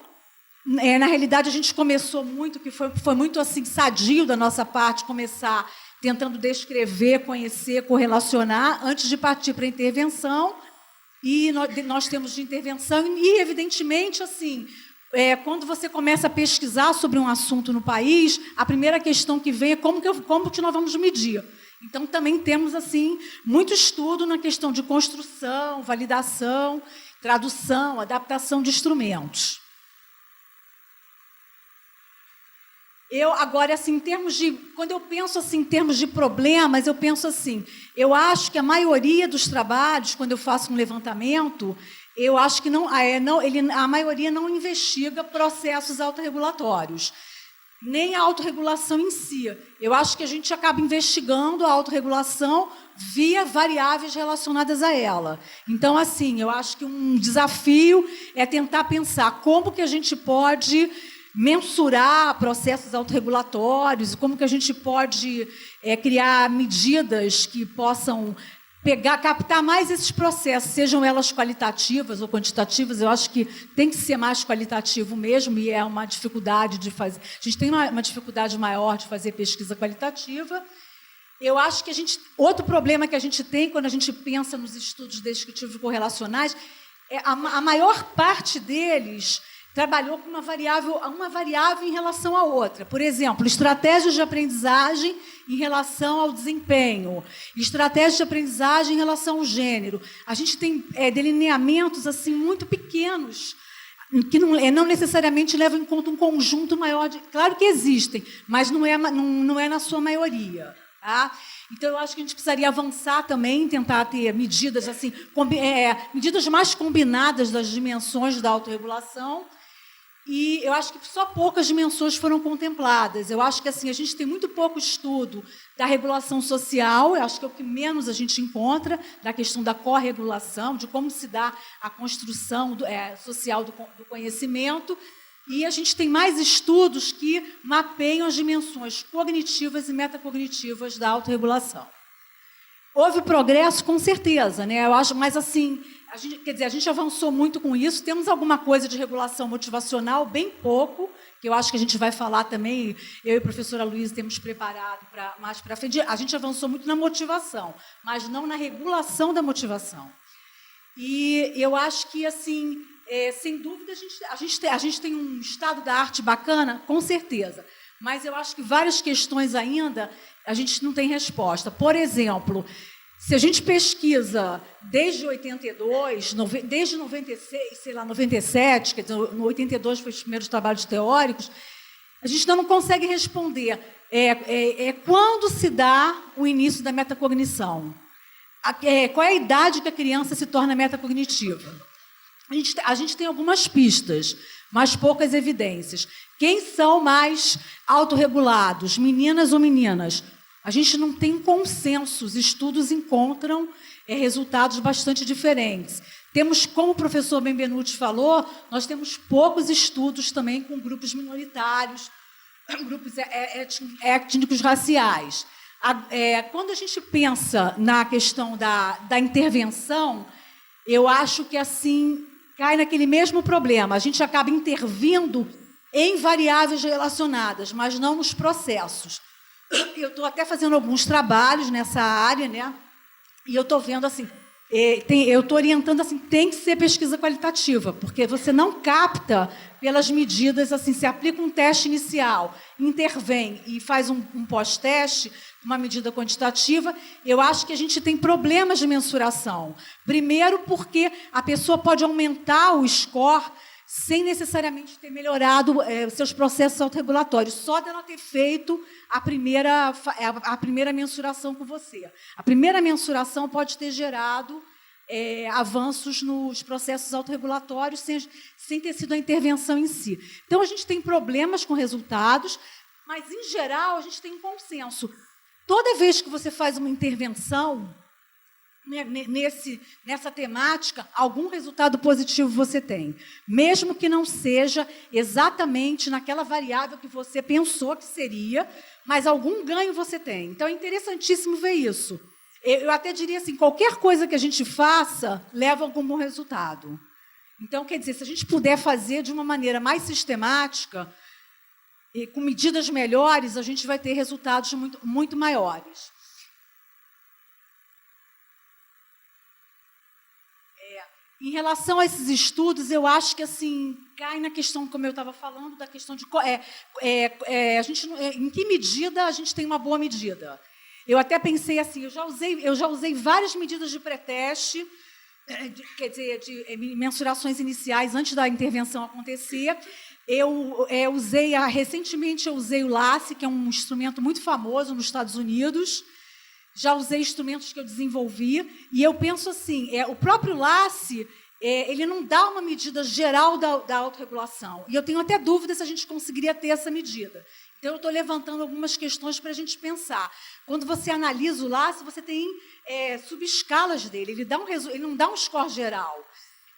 Na realidade, a gente começou muito, que foi muito assim, sadio da nossa parte, começar tentando descrever, conhecer, correlacionar, antes de partir para a intervenção. E nós temos de intervenção, e, evidentemente, assim, quando você começa a pesquisar sobre um assunto no país, a primeira questão que vem é como que nós vamos medir. Então, também temos assim muito estudo na questão de construção, validação, tradução, adaptação de instrumentos. Agora, assim, quando eu penso assim, em termos de problemas, eu penso assim, eu acho que a maioria dos trabalhos, quando eu faço um levantamento, eu acho que a maioria não investiga processos autorregulatórios, nem a autorregulação em si. Eu acho que a gente acaba investigando a autorregulação via variáveis relacionadas a ela. Então, assim, eu acho que um desafio é tentar pensar como que a gente pode mensurar processos autorregulatórios, como que a gente pode criar medidas que possam captar mais esses processos, sejam elas qualitativas ou quantitativas. Eu acho que tem que ser mais qualitativo mesmo, e é uma dificuldade de fazer. A gente tem uma dificuldade maior de fazer pesquisa qualitativa. Eu acho que outro problema que a gente tem quando a gente pensa nos estudos descritivos correlacionais é a maior parte deles trabalhou com uma variável em relação à outra. Por exemplo, estratégias de aprendizagem em relação ao desempenho, estratégias de aprendizagem em relação ao gênero. A gente tem delineamentos assim, muito pequenos, que não necessariamente levam em conta um conjunto maior. Claro que existem, mas não é na sua maioria. Tá? Então, eu acho que a gente precisaria avançar também, tentar ter medidas, assim, medidas mais combinadas das dimensões da autorregulação. E eu acho que só poucas dimensões foram contempladas. Eu acho que assim, a gente tem muito pouco estudo da regulação social, eu acho que é o que menos a gente encontra, da questão da corregulação, de como se dá a construção social do conhecimento. E a gente tem mais estudos que mapeiam as dimensões cognitivas e metacognitivas da autorregulação. Houve progresso, com certeza, né? Eu acho, mas assim, a gente avançou muito com isso. Temos alguma coisa de regulação motivacional, bem pouco, que eu acho que a gente vai falar também. Eu e a professora Luísa temos preparado mais para frente. A gente avançou muito na motivação, mas não na regulação da motivação. E eu acho que, assim, sem dúvida, a gente tem um estado da arte bacana, com certeza. Mas eu acho que várias questões ainda a gente não tem resposta. Por exemplo, se a gente pesquisa desde 82, desde 96, sei lá, 97, quer dizer, no 82 foi os primeiros trabalhos teóricos, a gente ainda não consegue responder quando se dá o início da metacognição. Qual é a idade que a criança se torna metacognitiva? A gente tem algumas pistas, mas poucas evidências. Quem são mais autorregulados, meninas ou meninas? A gente não tem consenso, os estudos encontram resultados bastante diferentes. Temos, como o professor Benvenuti falou, nós temos poucos estudos também com grupos minoritários, grupos étnicos raciais. Quando a gente pensa na questão da intervenção, eu acho que assim cai naquele mesmo problema. A gente acaba intervindo em variáveis relacionadas, mas não nos processos. Eu estou até fazendo alguns trabalhos nessa área, né? E eu estou vendo assim, eu estou orientando assim, tem que ser pesquisa qualitativa, porque você não capta pelas medidas, assim, se aplica um teste inicial, intervém e faz um pós-teste, uma medida quantitativa. Eu acho que a gente tem problemas de mensuração. Primeiro, porque a pessoa pode aumentar o score sem necessariamente ter melhorado seus processos autorregulatórios, só dela ter feito a primeira mensuração com você. A primeira mensuração pode ter gerado avanços nos processos autorregulatórios sem ter sido a intervenção em si. Então, a gente tem problemas com resultados, mas, em geral, a gente tem um consenso. Toda vez que você faz uma intervenção nessa temática, algum resultado positivo você tem, mesmo que não seja exatamente naquela variável que você pensou que seria, mas algum ganho você tem. Então, é interessantíssimo ver isso. Eu até diria assim, qualquer coisa que a gente faça leva a algum bom resultado. Então, quer dizer, se a gente puder fazer de uma maneira mais sistemática, e com medidas melhores, a gente vai ter resultados muito, muito maiores. Em relação a esses estudos, eu acho que assim cai na questão, como eu estava falando, da questão de a gente, em que medida a gente tem uma boa medida. Eu até pensei assim, eu já usei várias medidas de pré-teste, quer dizer, de mensurações iniciais antes da intervenção acontecer. Recentemente eu usei o LACE, que é um instrumento muito famoso nos Estados Unidos. Já usei instrumentos que eu desenvolvi, e eu penso assim, o próprio LACE, ele não dá uma medida geral da autorregulação, e eu tenho até dúvida se a gente conseguiria ter essa medida. Então, eu estou levantando algumas questões para a gente pensar. Quando você analisa o LACE, você tem subescalas dele, ele não dá um score geral,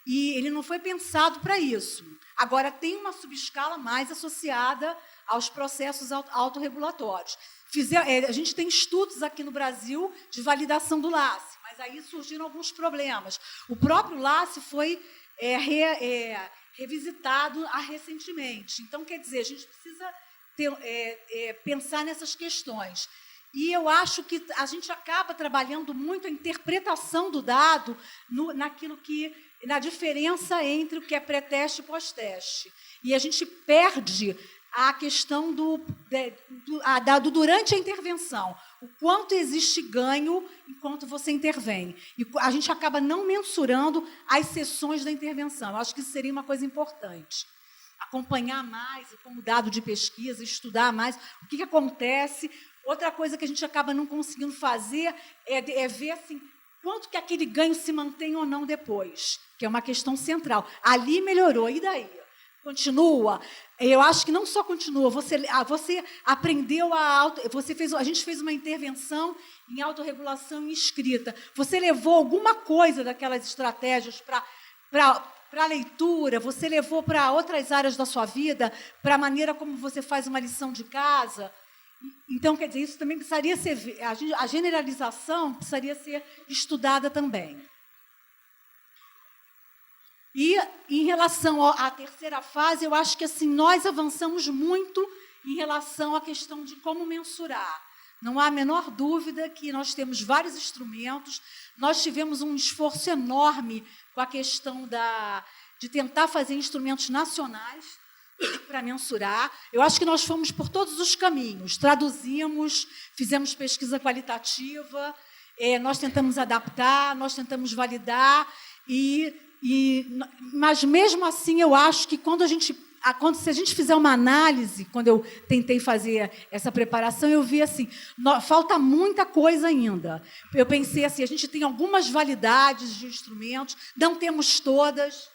e ele não foi pensado para isso. Agora, tem uma subescala mais associada aos processos autorregulatórios. A gente tem estudos aqui no Brasil de validação do LACE, mas aí surgiram alguns problemas. O próprio LACE foi revisitado recentemente. Então, quer dizer, a gente precisa pensar nessas questões. E eu acho que a gente acaba trabalhando muito a interpretação do dado na diferença entre o que é pré-teste e pós-teste. E a gente perde a questão do durante a intervenção, o quanto existe ganho enquanto você intervém. E a gente acaba não mensurando as sessões da intervenção. Eu acho que isso seria uma coisa importante. Acompanhar mais, como dado de pesquisa, estudar mais o que acontece. Outra coisa que a gente acaba não conseguindo fazer é ver assim, quanto que aquele ganho se mantém ou não depois, que é uma questão central. Ali melhorou, e daí? Continua? Eu acho que não só continua, você aprendeu a gente fez uma intervenção em autorregulação escrita. Você levou alguma coisa daquelas estratégias para a leitura, você levou para outras áreas da sua vida, para a maneira como você faz uma lição de casa. Então, quer dizer, isso também precisaria ser, a generalização precisaria ser estudada também. E, em relação à terceira fase, eu acho que assim, nós avançamos muito em relação à questão de como mensurar. Não há a menor dúvida que nós temos vários instrumentos, nós tivemos um esforço enorme com a questão de tentar fazer instrumentos nacionais para mensurar. Eu acho que nós fomos por todos os caminhos, traduzimos, fizemos pesquisa qualitativa, nós tentamos adaptar, nós tentamos validar, mas, mesmo assim, eu acho que se a gente fizer uma análise, quando eu tentei fazer essa preparação, eu vi assim, falta muita coisa ainda. Eu pensei assim, a gente tem algumas validades de instrumentos, não temos todas,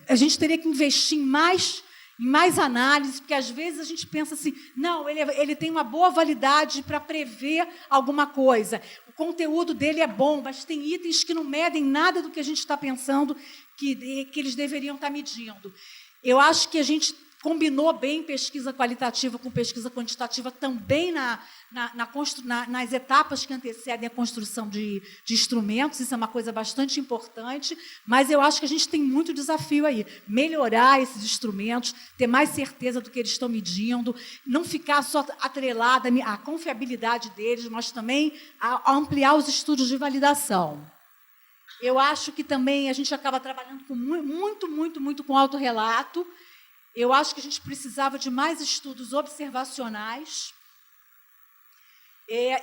a gente teria que investir em mais análise, porque às vezes a gente pensa assim, não, ele tem uma boa validade para prever alguma coisa, o conteúdo dele é bom, mas tem itens que não medem nada do que a gente está pensando que eles deveriam estar medindo. Eu acho que a gente combinou bem pesquisa qualitativa com pesquisa quantitativa também nas etapas que antecedem a construção de instrumentos, isso é uma coisa bastante importante, mas eu acho que a gente tem muito desafio aí, melhorar esses instrumentos, ter mais certeza do que eles estão medindo, não ficar só atrelada à confiabilidade deles, mas também a ampliar os estudos de validação. Eu acho que também a gente acaba trabalhando muito com autorrelato. Eu acho que a gente precisava de mais estudos observacionais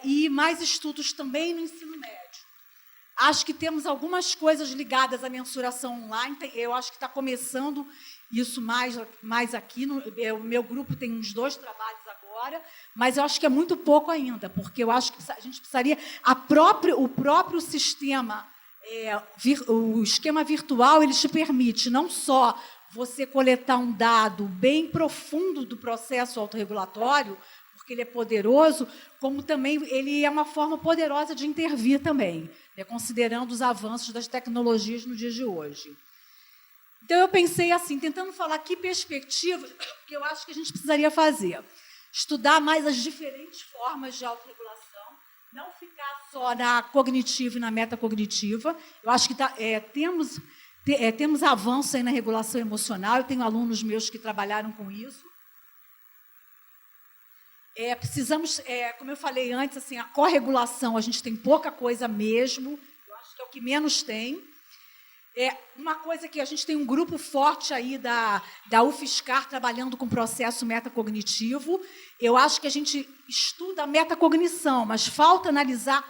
e mais estudos também no ensino médio. Acho que temos algumas coisas ligadas à mensuração online. Eu acho que está começando isso mais aqui. O meu grupo tem uns 2 trabalhos agora, mas eu acho que é muito pouco ainda, porque eu acho que a gente precisaria... O próprio sistema... o esquema virtual ele te permite não só você coletar um dado bem profundo do processo autorregulatório, porque ele é poderoso, como também ele é uma forma poderosa de intervir também, né, considerando os avanços das tecnologias no dia de hoje. Então, eu pensei assim, tentando falar que perspectivas que eu acho que a gente precisaria fazer. Estudar mais as diferentes formas de autorregulação, não ficar só na cognitiva e na metacognitiva. Eu acho que Temos avanço aí na regulação emocional, eu tenho alunos meus que trabalharam com isso. Precisamos, como eu falei antes, assim, a corregulação, a gente tem pouca coisa mesmo, eu acho que é o que menos tem. Uma coisa que a gente tem um grupo forte aí da UFSCar trabalhando com processo metacognitivo. Eu acho que a gente estuda a metacognição, mas falta analisar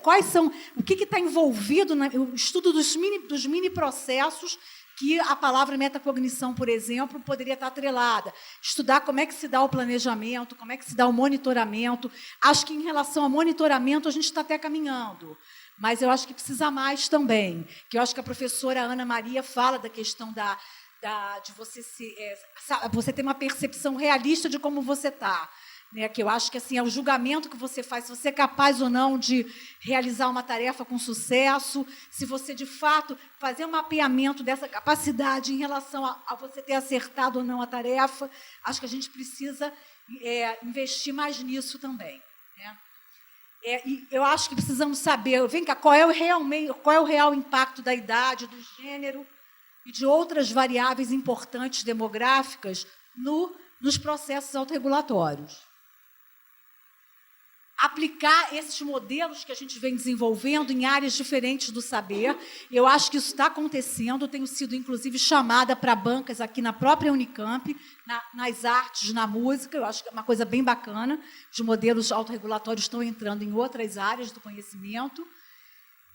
quais são, o que está envolvido no estudo dos mini processos que a palavra metacognição, por exemplo, poderia estar atrelada. Estudar como é que se dá o planejamento, como é que se dá o monitoramento. Acho que, em relação ao monitoramento, a gente está até caminhando. Mas eu acho que precisa mais também. Que eu acho que a professora Ana Maria fala da questão de você ter uma percepção realista de como você está. Né, que eu acho que assim, é o julgamento que você faz, se você é capaz ou não de realizar uma tarefa com sucesso, se você, de fato, fazer um mapeamento dessa capacidade em relação a você ter acertado ou não a tarefa. Acho que a gente precisa investir mais nisso também. Né? E eu acho que precisamos saber, vem cá, qual é o real impacto da idade, do gênero e de outras variáveis importantes demográficas nos processos autorregulatórios. Aplicar esses modelos que a gente vem desenvolvendo em áreas diferentes do saber. Eu acho que isso está acontecendo. Eu tenho sido, inclusive, chamada para bancas aqui na própria Unicamp, nas artes, na música. Eu acho que é uma coisa bem bacana. Os modelos autorregulatórios estão entrando em outras áreas do conhecimento.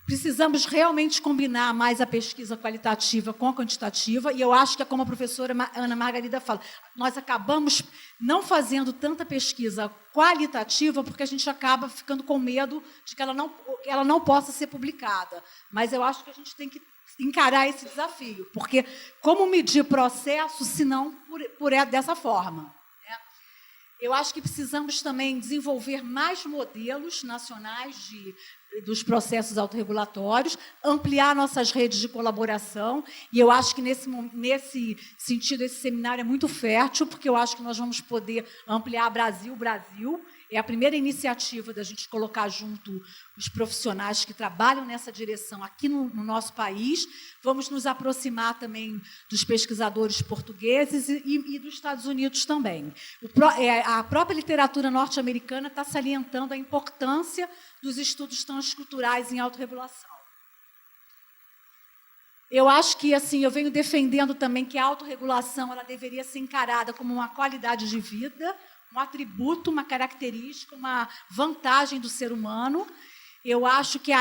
Precisamos realmente combinar mais a pesquisa qualitativa com a quantitativa, e eu acho que é como a professora Ana Margarida fala, nós acabamos não fazendo tanta pesquisa qualitativa porque a gente acaba ficando com medo de que ela não possa ser publicada. Mas eu acho que a gente tem que encarar esse desafio, porque como medir processo se não dessa forma? Eu acho que precisamos também desenvolver mais modelos nacionais dos processos autorregulatórios, ampliar nossas redes de colaboração, e eu acho que, nesse sentido, esse seminário é muito fértil, porque eu acho que nós vamos poder ampliar Brasil. É a primeira iniciativa da gente colocar junto os profissionais que trabalham nessa direção aqui no nosso país. Vamos nos aproximar também dos pesquisadores portugueses e dos Estados Unidos também. A própria literatura norte-americana está salientando a importância dos estudos transculturais em autorregulação. Eu acho que assim, eu venho defendendo também que a autorregulação ela deveria ser encarada como uma qualidade de vida, um atributo, uma característica, uma vantagem do ser humano. Eu acho que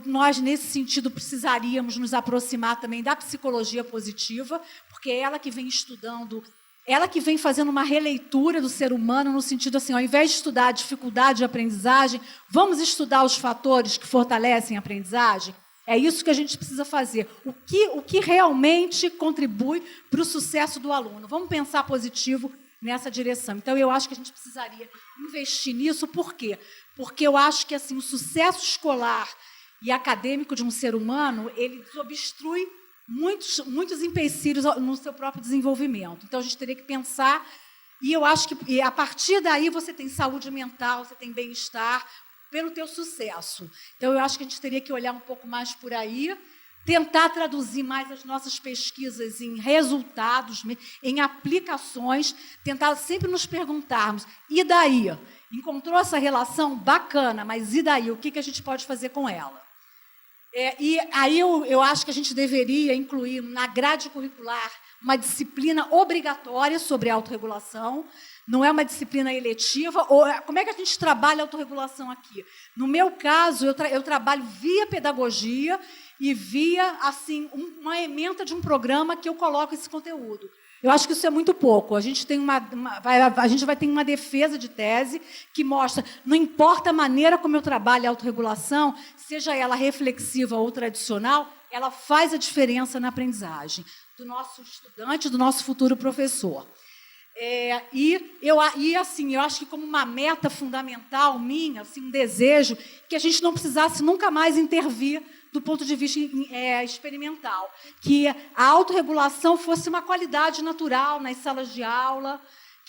nós, nesse sentido, precisaríamos nos aproximar também da psicologia positiva, porque é ela que vem estudando, ela que vem fazendo uma releitura do ser humano, no sentido assim, ao invés de estudar a dificuldade de aprendizagem, vamos estudar os fatores que fortalecem a aprendizagem? É isso que a gente precisa fazer. O que realmente contribui para o sucesso do aluno? Vamos pensar positivo nessa direção. Então, eu acho que a gente precisaria investir nisso. Por quê? Porque eu acho que assim, o sucesso escolar e acadêmico de um ser humano, ele desobstrui muitos empecilhos no seu próprio desenvolvimento. Então, a gente teria que pensar, e eu acho que a partir daí você tem saúde mental, você tem bem-estar, pelo teu sucesso. Então, eu acho que a gente teria que olhar um pouco mais por aí, tentar traduzir mais as nossas pesquisas em resultados, em aplicações, tentar sempre nos perguntarmos, e daí? Encontrou essa relação? Bacana, mas e daí? O que a gente pode fazer com ela? E aí eu acho que a gente deveria incluir na grade curricular uma disciplina obrigatória sobre autorregulação, não é uma disciplina eletiva. Como é que a gente trabalha a autorregulação aqui? No meu caso, eu trabalho via pedagogia e via assim, uma ementa de um programa que eu coloco esse conteúdo. Eu acho que isso é muito pouco. A gente vai ter uma defesa de tese que mostra, não importa a maneira como eu trabalho a autorregulação, seja ela reflexiva ou tradicional, ela faz a diferença na aprendizagem do nosso estudante, do nosso futuro professor. Eu acho que como uma meta fundamental minha, assim, um desejo, que a gente não precisasse nunca mais intervir do ponto de vista experimental, que a autorregulação fosse uma qualidade natural nas salas de aula,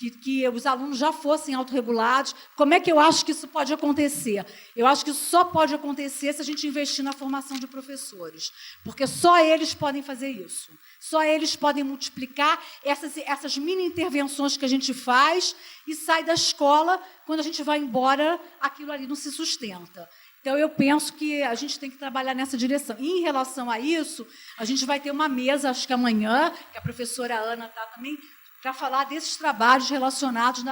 que os alunos já fossem autorregulados. Como é que eu acho que isso pode acontecer? Eu acho que isso só pode acontecer se a gente investir na formação de professores, porque só eles podem fazer isso. Só eles podem multiplicar essas mini intervenções que a gente faz e sai da escola, quando a gente vai embora, aquilo ali não se sustenta. Então, eu penso que a gente tem que trabalhar nessa direção. E, em relação a isso, a gente vai ter uma mesa, acho que amanhã, que a professora Ana está também, para falar desses trabalhos relacionados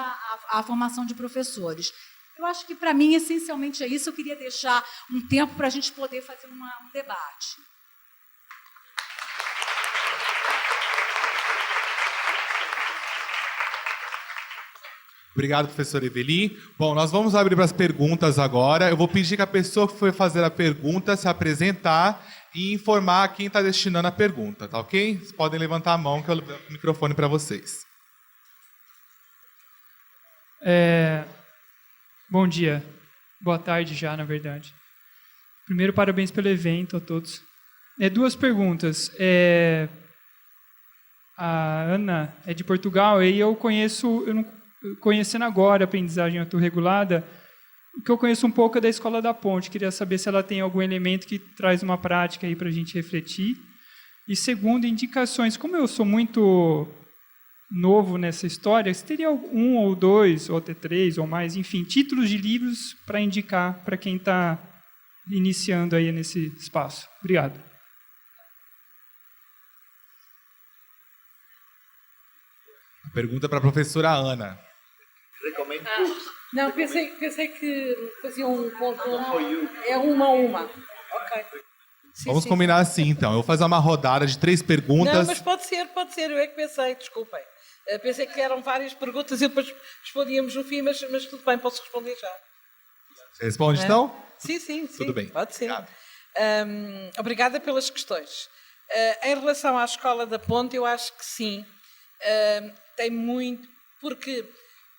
à formação de professores. Eu acho que, para mim, essencialmente é isso. Eu queria deixar um tempo para a gente poder fazer um debate. Obrigado, professora Eveli. Bom, nós vamos abrir para as perguntas agora. Eu vou pedir que a pessoa que foi fazer a pergunta se apresentar e informar quem está destinando a pergunta, tá ok? Vocês podem levantar a mão que eu levo o microfone para vocês. Bom dia. Boa tarde já, na verdade. Primeiro, parabéns pelo evento a todos. 2 perguntas. A Ana é de Portugal e conhecendo agora a aprendizagem autorregulada, o que eu conheço um pouco é da Escola da Ponte. Queria saber se ela tem algum elemento que traz uma prática aí para a gente refletir. E segundo, indicações. Como eu sou muito novo nessa história, se teria 1 ou 2, ou até 3 ou mais, enfim, títulos de livros para indicar para quem está iniciando aí nesse espaço. Obrigado. A pergunta para a professora Ana. Não, pensei que fazia um ponto. É uma a uma. Ok. Sim, Vamos sim. combinar assim, então. Eu vou fazer uma rodada de 3 perguntas. Não, mas pode ser. Eu é que pensei, desculpem. Pensei que eram várias perguntas e depois respondíamos no fim, mas tudo bem, posso responder já. Você responde, então? Sim. Tudo bem. Pode ser. Obrigado. Obrigada pelas questões. Em relação à Escola da Ponte, eu acho que sim. Tem muito, porque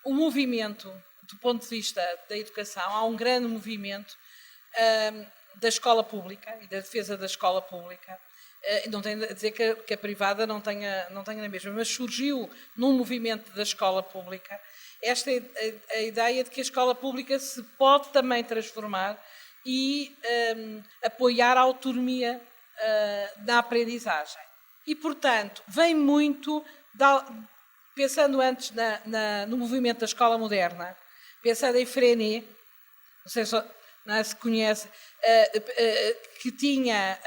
o movimento, do ponto de vista da educação, há um grande movimento da escola pública e da defesa da escola pública. Não tenho a dizer que a privada não tenha a mesma, mas surgiu num movimento da escola pública a ideia de que a escola pública se pode também transformar e apoiar a autonomia na aprendizagem. E, portanto, vem muito, pensando antes no movimento da escola moderna, pensando em Freinet, não sei se conhece, que tinha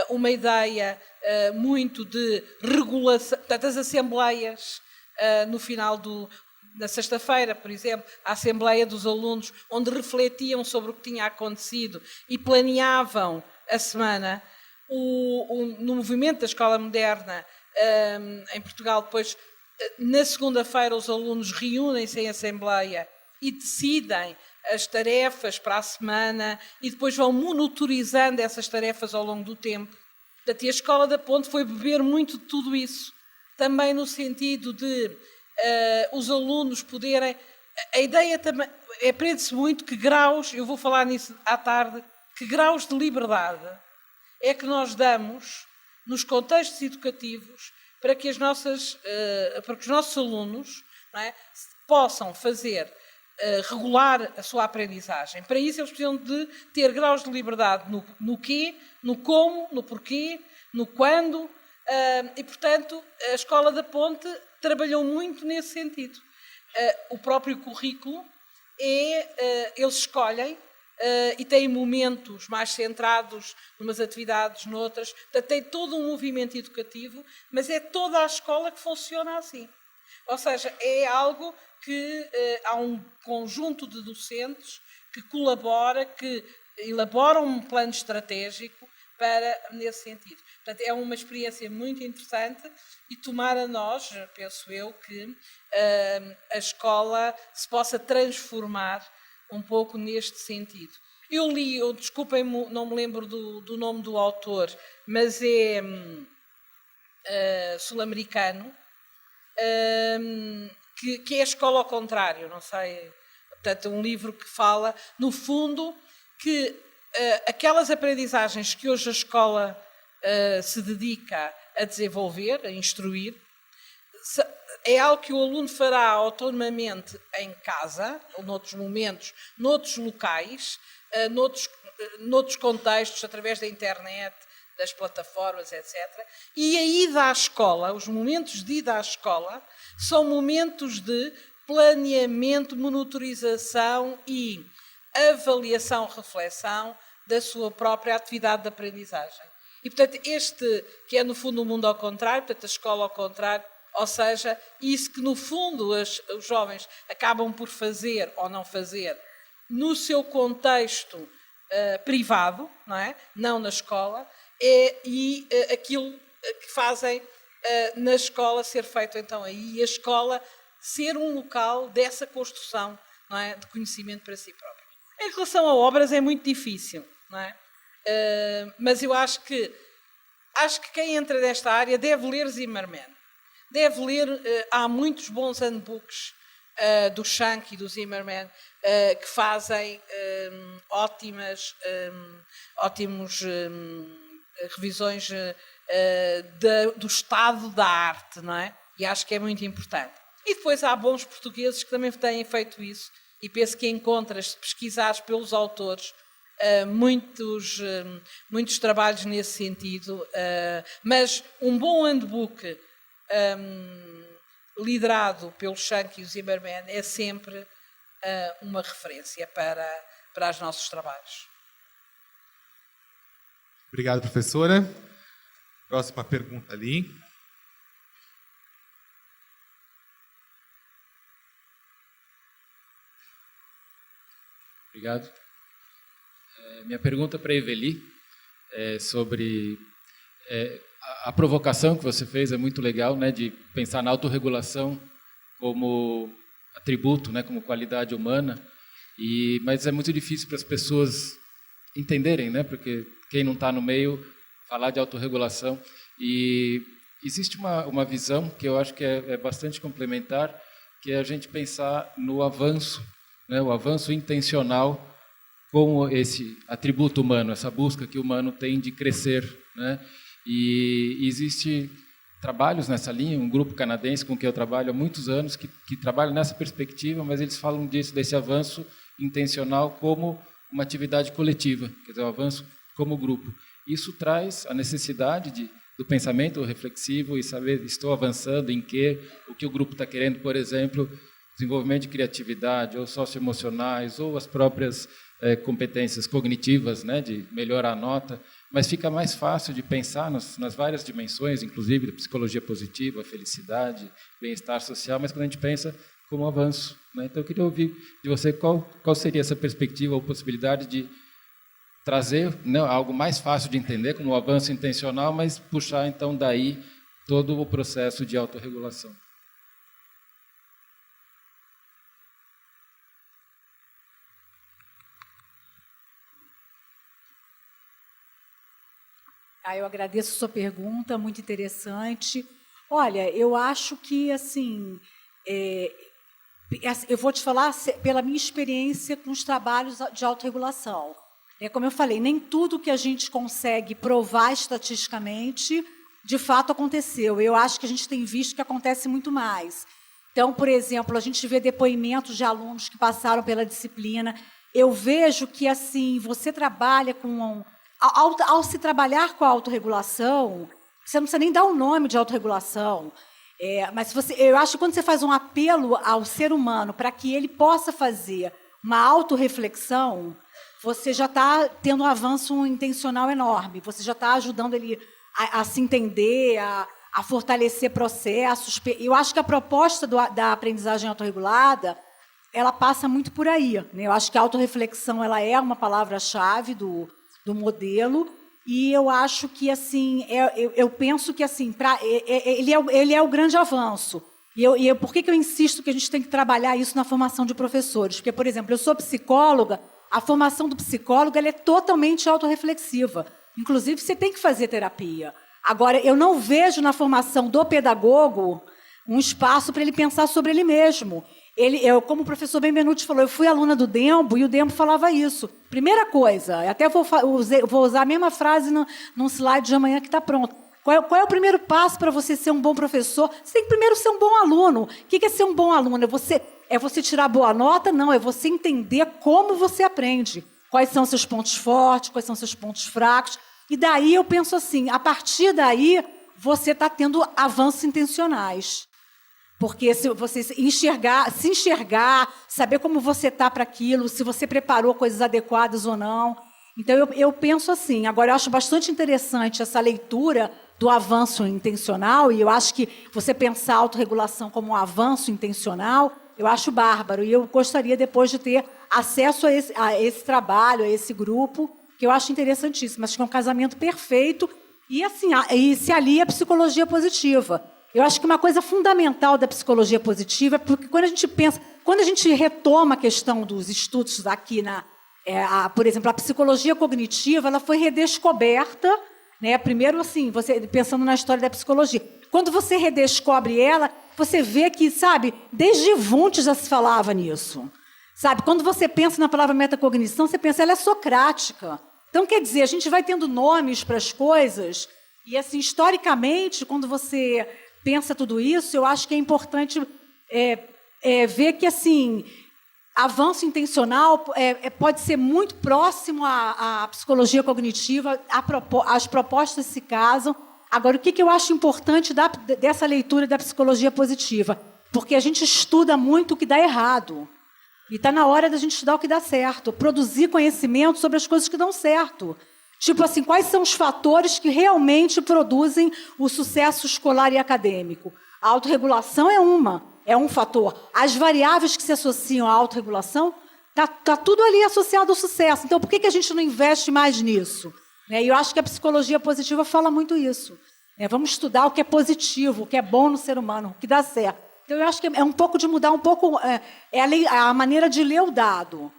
uma ideia muito de regulação, portanto, as assembleias no final na sexta-feira, por exemplo, a assembleia dos alunos, onde refletiam sobre o que tinha acontecido e planeavam a semana. No movimento da escola moderna, em Portugal, depois, na segunda-feira, os alunos reúnem-se em assembleia e decidem as tarefas para a semana e depois vão monitorizando essas tarefas ao longo do tempo. Portanto, e a Escola da Ponte foi beber muito de tudo isso. Também no sentido de os alunos poderem... A ideia também... Aprende-se muito que graus, eu vou falar nisso à tarde, que graus de liberdade é que nós damos nos contextos educativos para que os nossos alunos, não é, possam fazer... regular a sua aprendizagem. Para isso, eles precisam de ter graus de liberdade no quê, no como, no porquê, no quando, e, portanto, a Escola da Ponte trabalhou muito nesse sentido. O próprio currículo eles escolhem e têm momentos mais centrados numas atividades, noutras. Portanto, tem todo um movimento educativo, mas é toda a escola que funciona assim. Ou seja, é algo que há um conjunto de docentes que colabora, que elaboram um plano estratégico nesse sentido. Portanto, é uma experiência muito interessante e tomara nós, penso eu, que a escola se possa transformar um pouco neste sentido. Eu li, desculpem-me, não me lembro do nome do autor, mas é sul-americano, que é a escola ao contrário, não sei, portanto, um livro que fala, no fundo, que aquelas aprendizagens que hoje a escola se dedica a desenvolver, a instruir, é algo que o aluno fará autonomamente em casa, ou noutros momentos, noutros locais, noutros contextos, através da internet, das plataformas, etc. E a ida à escola, os momentos de ida à escola, são momentos de planeamento, monitorização e avaliação, reflexão da sua própria atividade de aprendizagem. E, portanto, este que é, no fundo, o mundo ao contrário, portanto, a escola ao contrário, ou seja, isso que, no fundo, os jovens acabam por fazer ou não fazer no seu contexto privado, não é? Não na escola, e aquilo que fazem na escola ser feito então aí, e a escola ser um local dessa construção, não é? De conhecimento para si próprio. Em relação a obras é muito difícil, não é? Mas eu acho que quem entra nesta área deve ler Zimmermann. Deve ler, há muitos bons handbooks do Schank e do Zimmermann que fazem ótimas revisões do estado da arte, não é? E acho que é muito importante. E depois há bons portugueses que também têm feito isso, e penso que encontras, se pesquisares pelos autores, muitos trabalhos nesse sentido, mas um bom handbook liderado pelo Schank e o Zimmermann é sempre uma referência para os nossos trabalhos. Obrigado, professora. Próxima pergunta ali. Obrigado. Minha pergunta para a Eveli é sobre a provocação que você fez, é muito legal, né, de pensar na autorregulação como atributo, né, como qualidade humana, mas é muito difícil para as pessoas entenderem, né, porque quem não está no meio, falar de autorregulação. E existe uma visão que eu acho que é bastante complementar, que é a gente pensar no avanço, né, o avanço intencional como esse atributo humano, essa busca que o humano tem de crescer, né? E existe trabalhos nessa linha, um grupo canadense com quem eu trabalho há muitos anos, que trabalha nessa perspectiva, mas eles falam desse avanço intencional como uma atividade coletiva, quer dizer, o avanço como grupo. Isso traz a necessidade do pensamento reflexivo e saber, estou avançando em quê, o que o grupo está querendo, por exemplo, desenvolvimento de criatividade, ou socioemocionais, ou as próprias competências cognitivas, né, de melhorar a nota, mas fica mais fácil de pensar nas várias dimensões, inclusive da psicologia positiva, a felicidade, bem-estar social, mas quando a gente pensa como avanço, né? Então eu queria ouvir de você qual seria essa perspectiva ou possibilidade de trazer, né, algo mais fácil de entender como um avanço intencional, mas puxar então daí todo o processo de autorregulação. Eu agradeço a sua pergunta, muito interessante. Olha, eu acho que, assim, eu vou te falar pela minha experiência com os trabalhos de autorregulação. Como eu falei, nem tudo que a gente consegue provar estatisticamente, de fato, aconteceu. Eu acho que a gente tem visto que acontece muito mais. Então, por exemplo, a gente vê depoimentos de alunos que passaram pela disciplina. Eu vejo que, assim, você trabalha com... Ao se trabalhar com a autorregulação, você não precisa nem dar o nome de autorregulação, mas eu acho que quando você faz um apelo ao ser humano para que ele possa fazer uma autorreflexão, você já está tendo um avanço intencional enorme, você já está ajudando ele a se entender, a fortalecer processos. Eu acho que a proposta da aprendizagem autorregulada, ela passa muito por aí, né? Eu acho que a autorreflexão ela é uma palavra-chave do modelo, e eu acho que, assim, eu penso que, assim, ele é o grande avanço. E por que eu insisto que a gente tem que trabalhar isso na formação de professores? Porque, por exemplo, eu sou psicóloga, a formação do psicólogo ela é totalmente autorreflexiva. Inclusive, você tem que fazer terapia. Agora, eu não vejo na formação do pedagogo um espaço para ele pensar sobre ele mesmo. Como o professor Benvenuti falou, eu fui aluna do Dembo, e o Dembo falava isso. Primeira coisa, até vou usar a mesma frase num slide de amanhã que está pronto. Qual é o primeiro passo para você ser um bom professor? Você tem que primeiro ser um bom aluno. O que é ser um bom aluno? É você tirar boa nota? Não, é você entender como você aprende. Quais são seus pontos fortes, quais são seus pontos fracos. E daí eu penso assim, a partir daí você está tendo avanços intencionais. Porque se você se enxergar, saber como você está para aquilo, se você preparou coisas adequadas ou não. Então, eu penso assim. Agora, eu acho bastante interessante essa leitura do avanço intencional, e eu acho que você pensar a autorregulação como um avanço intencional, eu acho bárbaro. E eu gostaria, depois, de ter acesso a esse trabalho, a esse grupo, que eu acho interessantíssimo. Acho que é um casamento perfeito, e, assim, e se alia a psicologia positiva. Eu acho que uma coisa fundamental da psicologia positiva é porque quando a gente retoma a questão dos estudos aqui por exemplo, a psicologia cognitiva, ela foi redescoberta, né? Primeiro, assim, você pensando na história da psicologia. Quando você redescobre ela, você vê que, sabe, desde Wundt já se falava nisso. Sabe, quando você pensa na palavra metacognição, você pensa, ela é socrática. Então, quer dizer, a gente vai tendo nomes para as coisas, e, assim, historicamente, quando você pensa tudo isso, eu acho que é importante ver que, assim, avanço intencional pode ser muito próximo à psicologia cognitiva, as propostas se casam. Agora, o que eu acho importante dessa leitura da psicologia positiva? Porque a gente estuda muito o que dá errado. E está na hora da gente estudar o que dá certo, produzir conhecimento sobre as coisas que dão certo. Tipo assim, quais são os fatores que realmente produzem o sucesso escolar e acadêmico? A autorregulação é um fator. As variáveis que se associam à autorregulação, está tudo ali associado ao sucesso. Então, por que a gente não investe mais nisso? E eu acho que a psicologia positiva fala muito isso. Vamos estudar o que é positivo, o que é bom no ser humano, o que dá certo. Então, eu acho que é um pouco de mudar a maneira de ler o dado.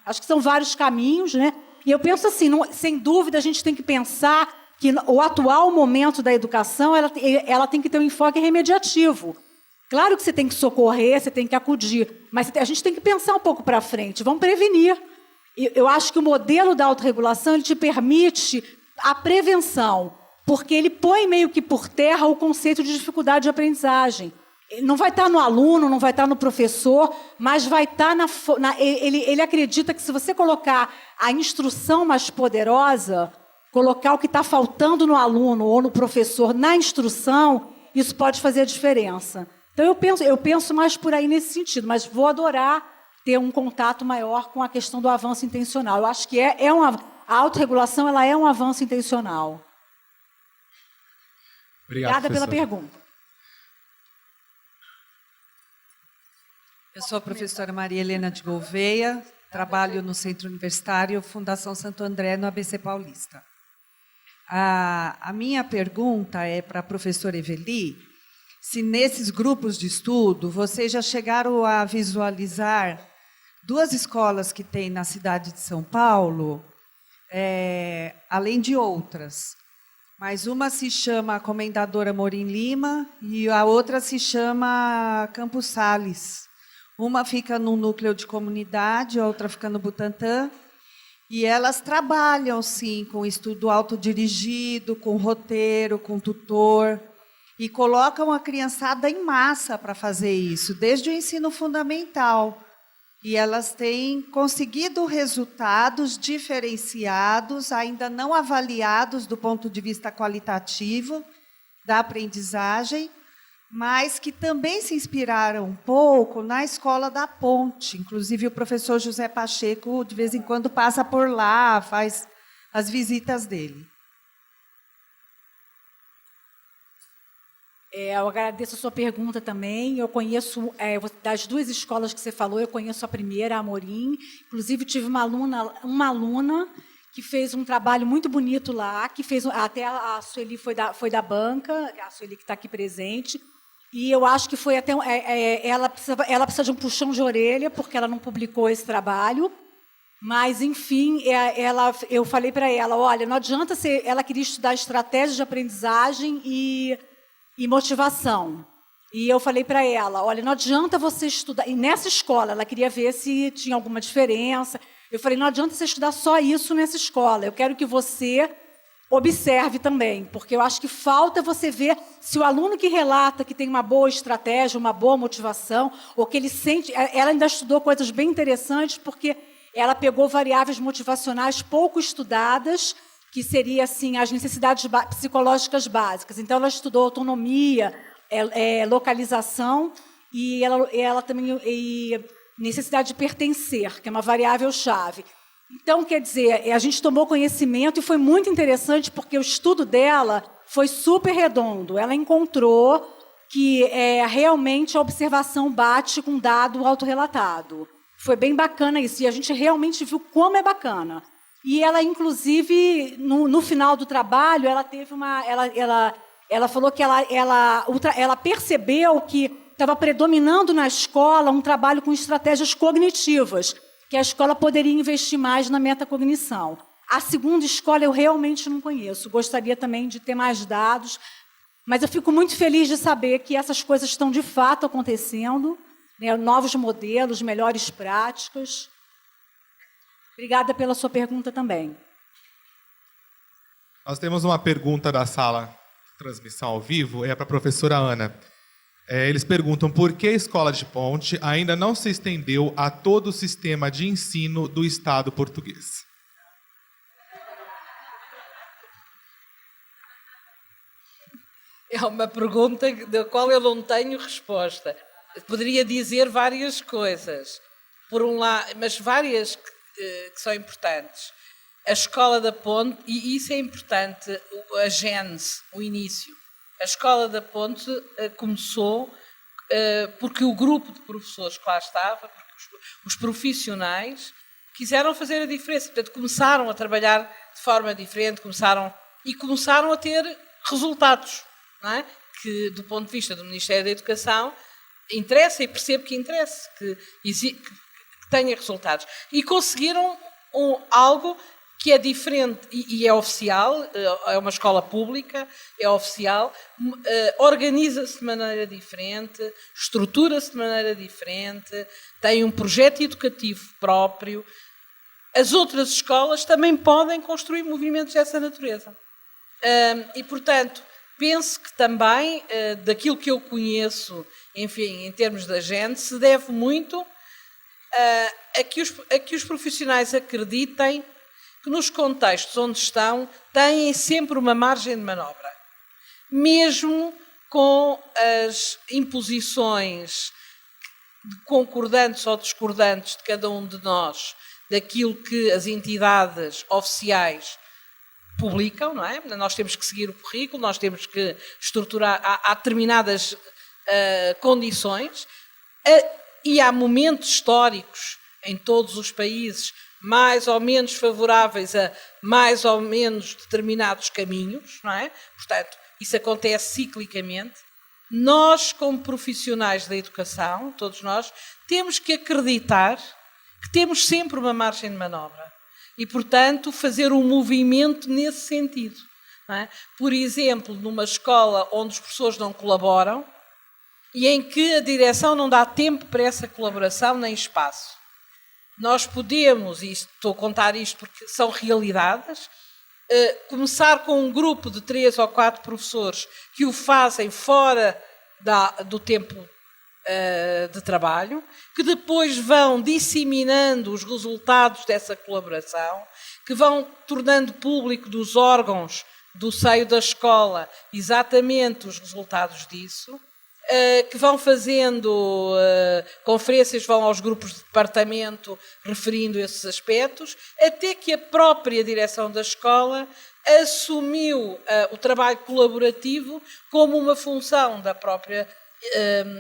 Acho que são vários caminhos, né? E eu penso assim, sem dúvida, a gente tem que pensar que o atual momento da educação ela tem que ter um enfoque remediativo. Claro que você tem que socorrer, você tem que acudir, mas a gente tem que pensar um pouco para frente, vamos prevenir. Eu acho que o modelo da autorregulação ele te permite a prevenção, porque ele põe meio que por terra o conceito de dificuldade de aprendizagem. Não vai estar no aluno, não vai estar no professor, mas vai estar ele acredita que se você colocar a instrução mais poderosa, colocar o que está faltando no aluno ou no professor na instrução, isso pode fazer a diferença. Então, eu penso mais por aí nesse sentido, mas vou adorar ter um contato maior com a questão do avanço intencional. Eu acho que a autorregulação ela é um avanço intencional. Obrigada pela pergunta. Eu sou a professora Maria Helena de Gouveia, trabalho no Centro Universitário Fundação Santo André, no ABC Paulista. A minha pergunta é para a professora Eveli, se nesses grupos de estudo vocês já chegaram a visualizar duas escolas que tem na cidade de São Paulo, além de outras, mas uma se chama Comendador Amorim Lima e a outra se chama Campos Sales. Uma fica num núcleo de comunidade, a outra fica no Butantã, e elas trabalham, sim, com estudo autodirigido, com roteiro, com tutor, e colocam a criançada em massa para fazer isso, desde o ensino fundamental. E elas têm conseguido resultados diferenciados, ainda não avaliados do ponto de vista qualitativo da aprendizagem, mas que também se inspiraram um pouco na Escola da Ponte. Inclusive, o professor José Pacheco, de vez em quando, passa por lá, faz as visitas dele. Eu agradeço a sua pergunta também. Eu conheço, das duas escolas que você falou, eu conheço a primeira, a Amorim. Inclusive, tive uma aluna que fez um trabalho muito bonito lá, que fez até a Sueli foi da banca, a Sueli que está aqui presente. E eu acho que foi até ela precisa de um puxão de orelha porque ela não publicou esse trabalho, mas enfim eu falei para ela, olha, não adianta ela queria estudar estratégias de aprendizagem e motivação. E eu falei para ela, olha, não adianta você estudar, e nessa escola ela queria ver se tinha alguma diferença. Eu falei, não adianta você estudar só isso nessa escola, eu quero que você observe também, porque eu acho que falta você ver se o aluno que relata que tem uma boa estratégia, uma boa motivação, ou que ele sente... Ela ainda estudou coisas bem interessantes, porque ela pegou variáveis motivacionais pouco estudadas, que seria assim, as necessidades psicológicas básicas. Então, ela estudou autonomia, localização, e ela também necessidade de pertencer, que é uma variável-chave. Então, quer dizer, a gente tomou conhecimento e foi muito interessante porque o estudo dela foi super redondo. Ela encontrou que realmente a observação bate com dado autorrelatado. Foi bem bacana isso, e a gente realmente viu como é bacana. E ela, inclusive, no final do trabalho, ela teve uma... Ela falou que ela percebeu que estava predominando na escola um trabalho com estratégias cognitivas, que a escola poderia investir mais na metacognição. A segunda escola eu realmente não conheço, gostaria também de ter mais dados, mas eu fico muito feliz de saber que essas coisas estão de fato acontecendo, né, novos modelos, melhores práticas. Obrigada pela sua pergunta também. Nós temos uma pergunta da sala de transmissão ao vivo, é para a professora Ana. Eles perguntam por que a Escola de Ponte ainda não se estendeu a todo o sistema de ensino do Estado português. É uma pergunta da qual eu não tenho resposta. Eu poderia dizer várias coisas, por um lado, mas várias que são importantes. A Escola da Ponte, e isso é importante, a gênese, o início. A Escola da Ponte começou porque o grupo de professores que lá estava, porque os profissionais quiseram fazer a diferença. Portanto, começaram a trabalhar de forma diferente, começaram a ter resultados, não é? Que, do ponto de vista do Ministério da Educação, interessa, e percebo que interessa, que tenha resultados. E conseguiram algo que é diferente e é oficial, é uma escola pública, é oficial, organiza-se de maneira diferente, estrutura-se de maneira diferente, tem um projeto educativo próprio. As outras escolas também podem construir movimentos dessa natureza. E, portanto, penso que também, daquilo que eu conheço, enfim, em termos da gente, se deve muito a que os profissionais acreditem que nos contextos onde estão têm sempre uma margem de manobra. Mesmo com as imposições concordantes ou discordantes de cada um de nós daquilo que as entidades oficiais publicam, não é? Nós temos que seguir o currículo, nós temos que estruturar, há determinadas condições, e há momentos históricos em todos os países mais ou menos favoráveis a mais ou menos determinados caminhos, não é? Portanto, isso acontece ciclicamente. Nós, como profissionais da educação, todos nós, temos que acreditar que temos sempre uma margem de manobra e, portanto, fazer um movimento nesse sentido, não é? Por exemplo, numa escola onde os professores não colaboram e em que a direção não dá tempo para essa colaboração nem espaço. Nós podemos, e estou a contar isto porque são realidades, começar com um grupo de 3 ou 4 professores que o fazem fora do tempo de trabalho, que depois vão disseminando os resultados dessa colaboração, que vão tornando público dos órgãos do seio da escola exatamente os resultados disso, que vão fazendo conferências, vão aos grupos de departamento referindo esses aspectos, até que a própria direção da escola assumiu o trabalho colaborativo como uma função da própria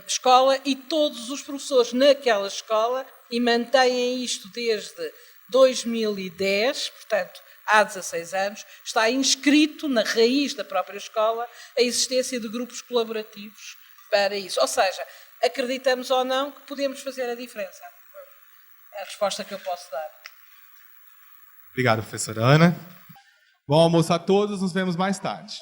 escola, e todos os professores naquela escola, e mantêm isto desde 2010, portanto, há 16 anos, está inscrito na raiz da própria escola a existência de grupos colaborativos para isso. Ou seja, acreditamos ou não que podemos fazer a diferença. É a resposta que eu posso dar. Obrigado, professora Ana. Bom almoço a todos, nos vemos mais tarde.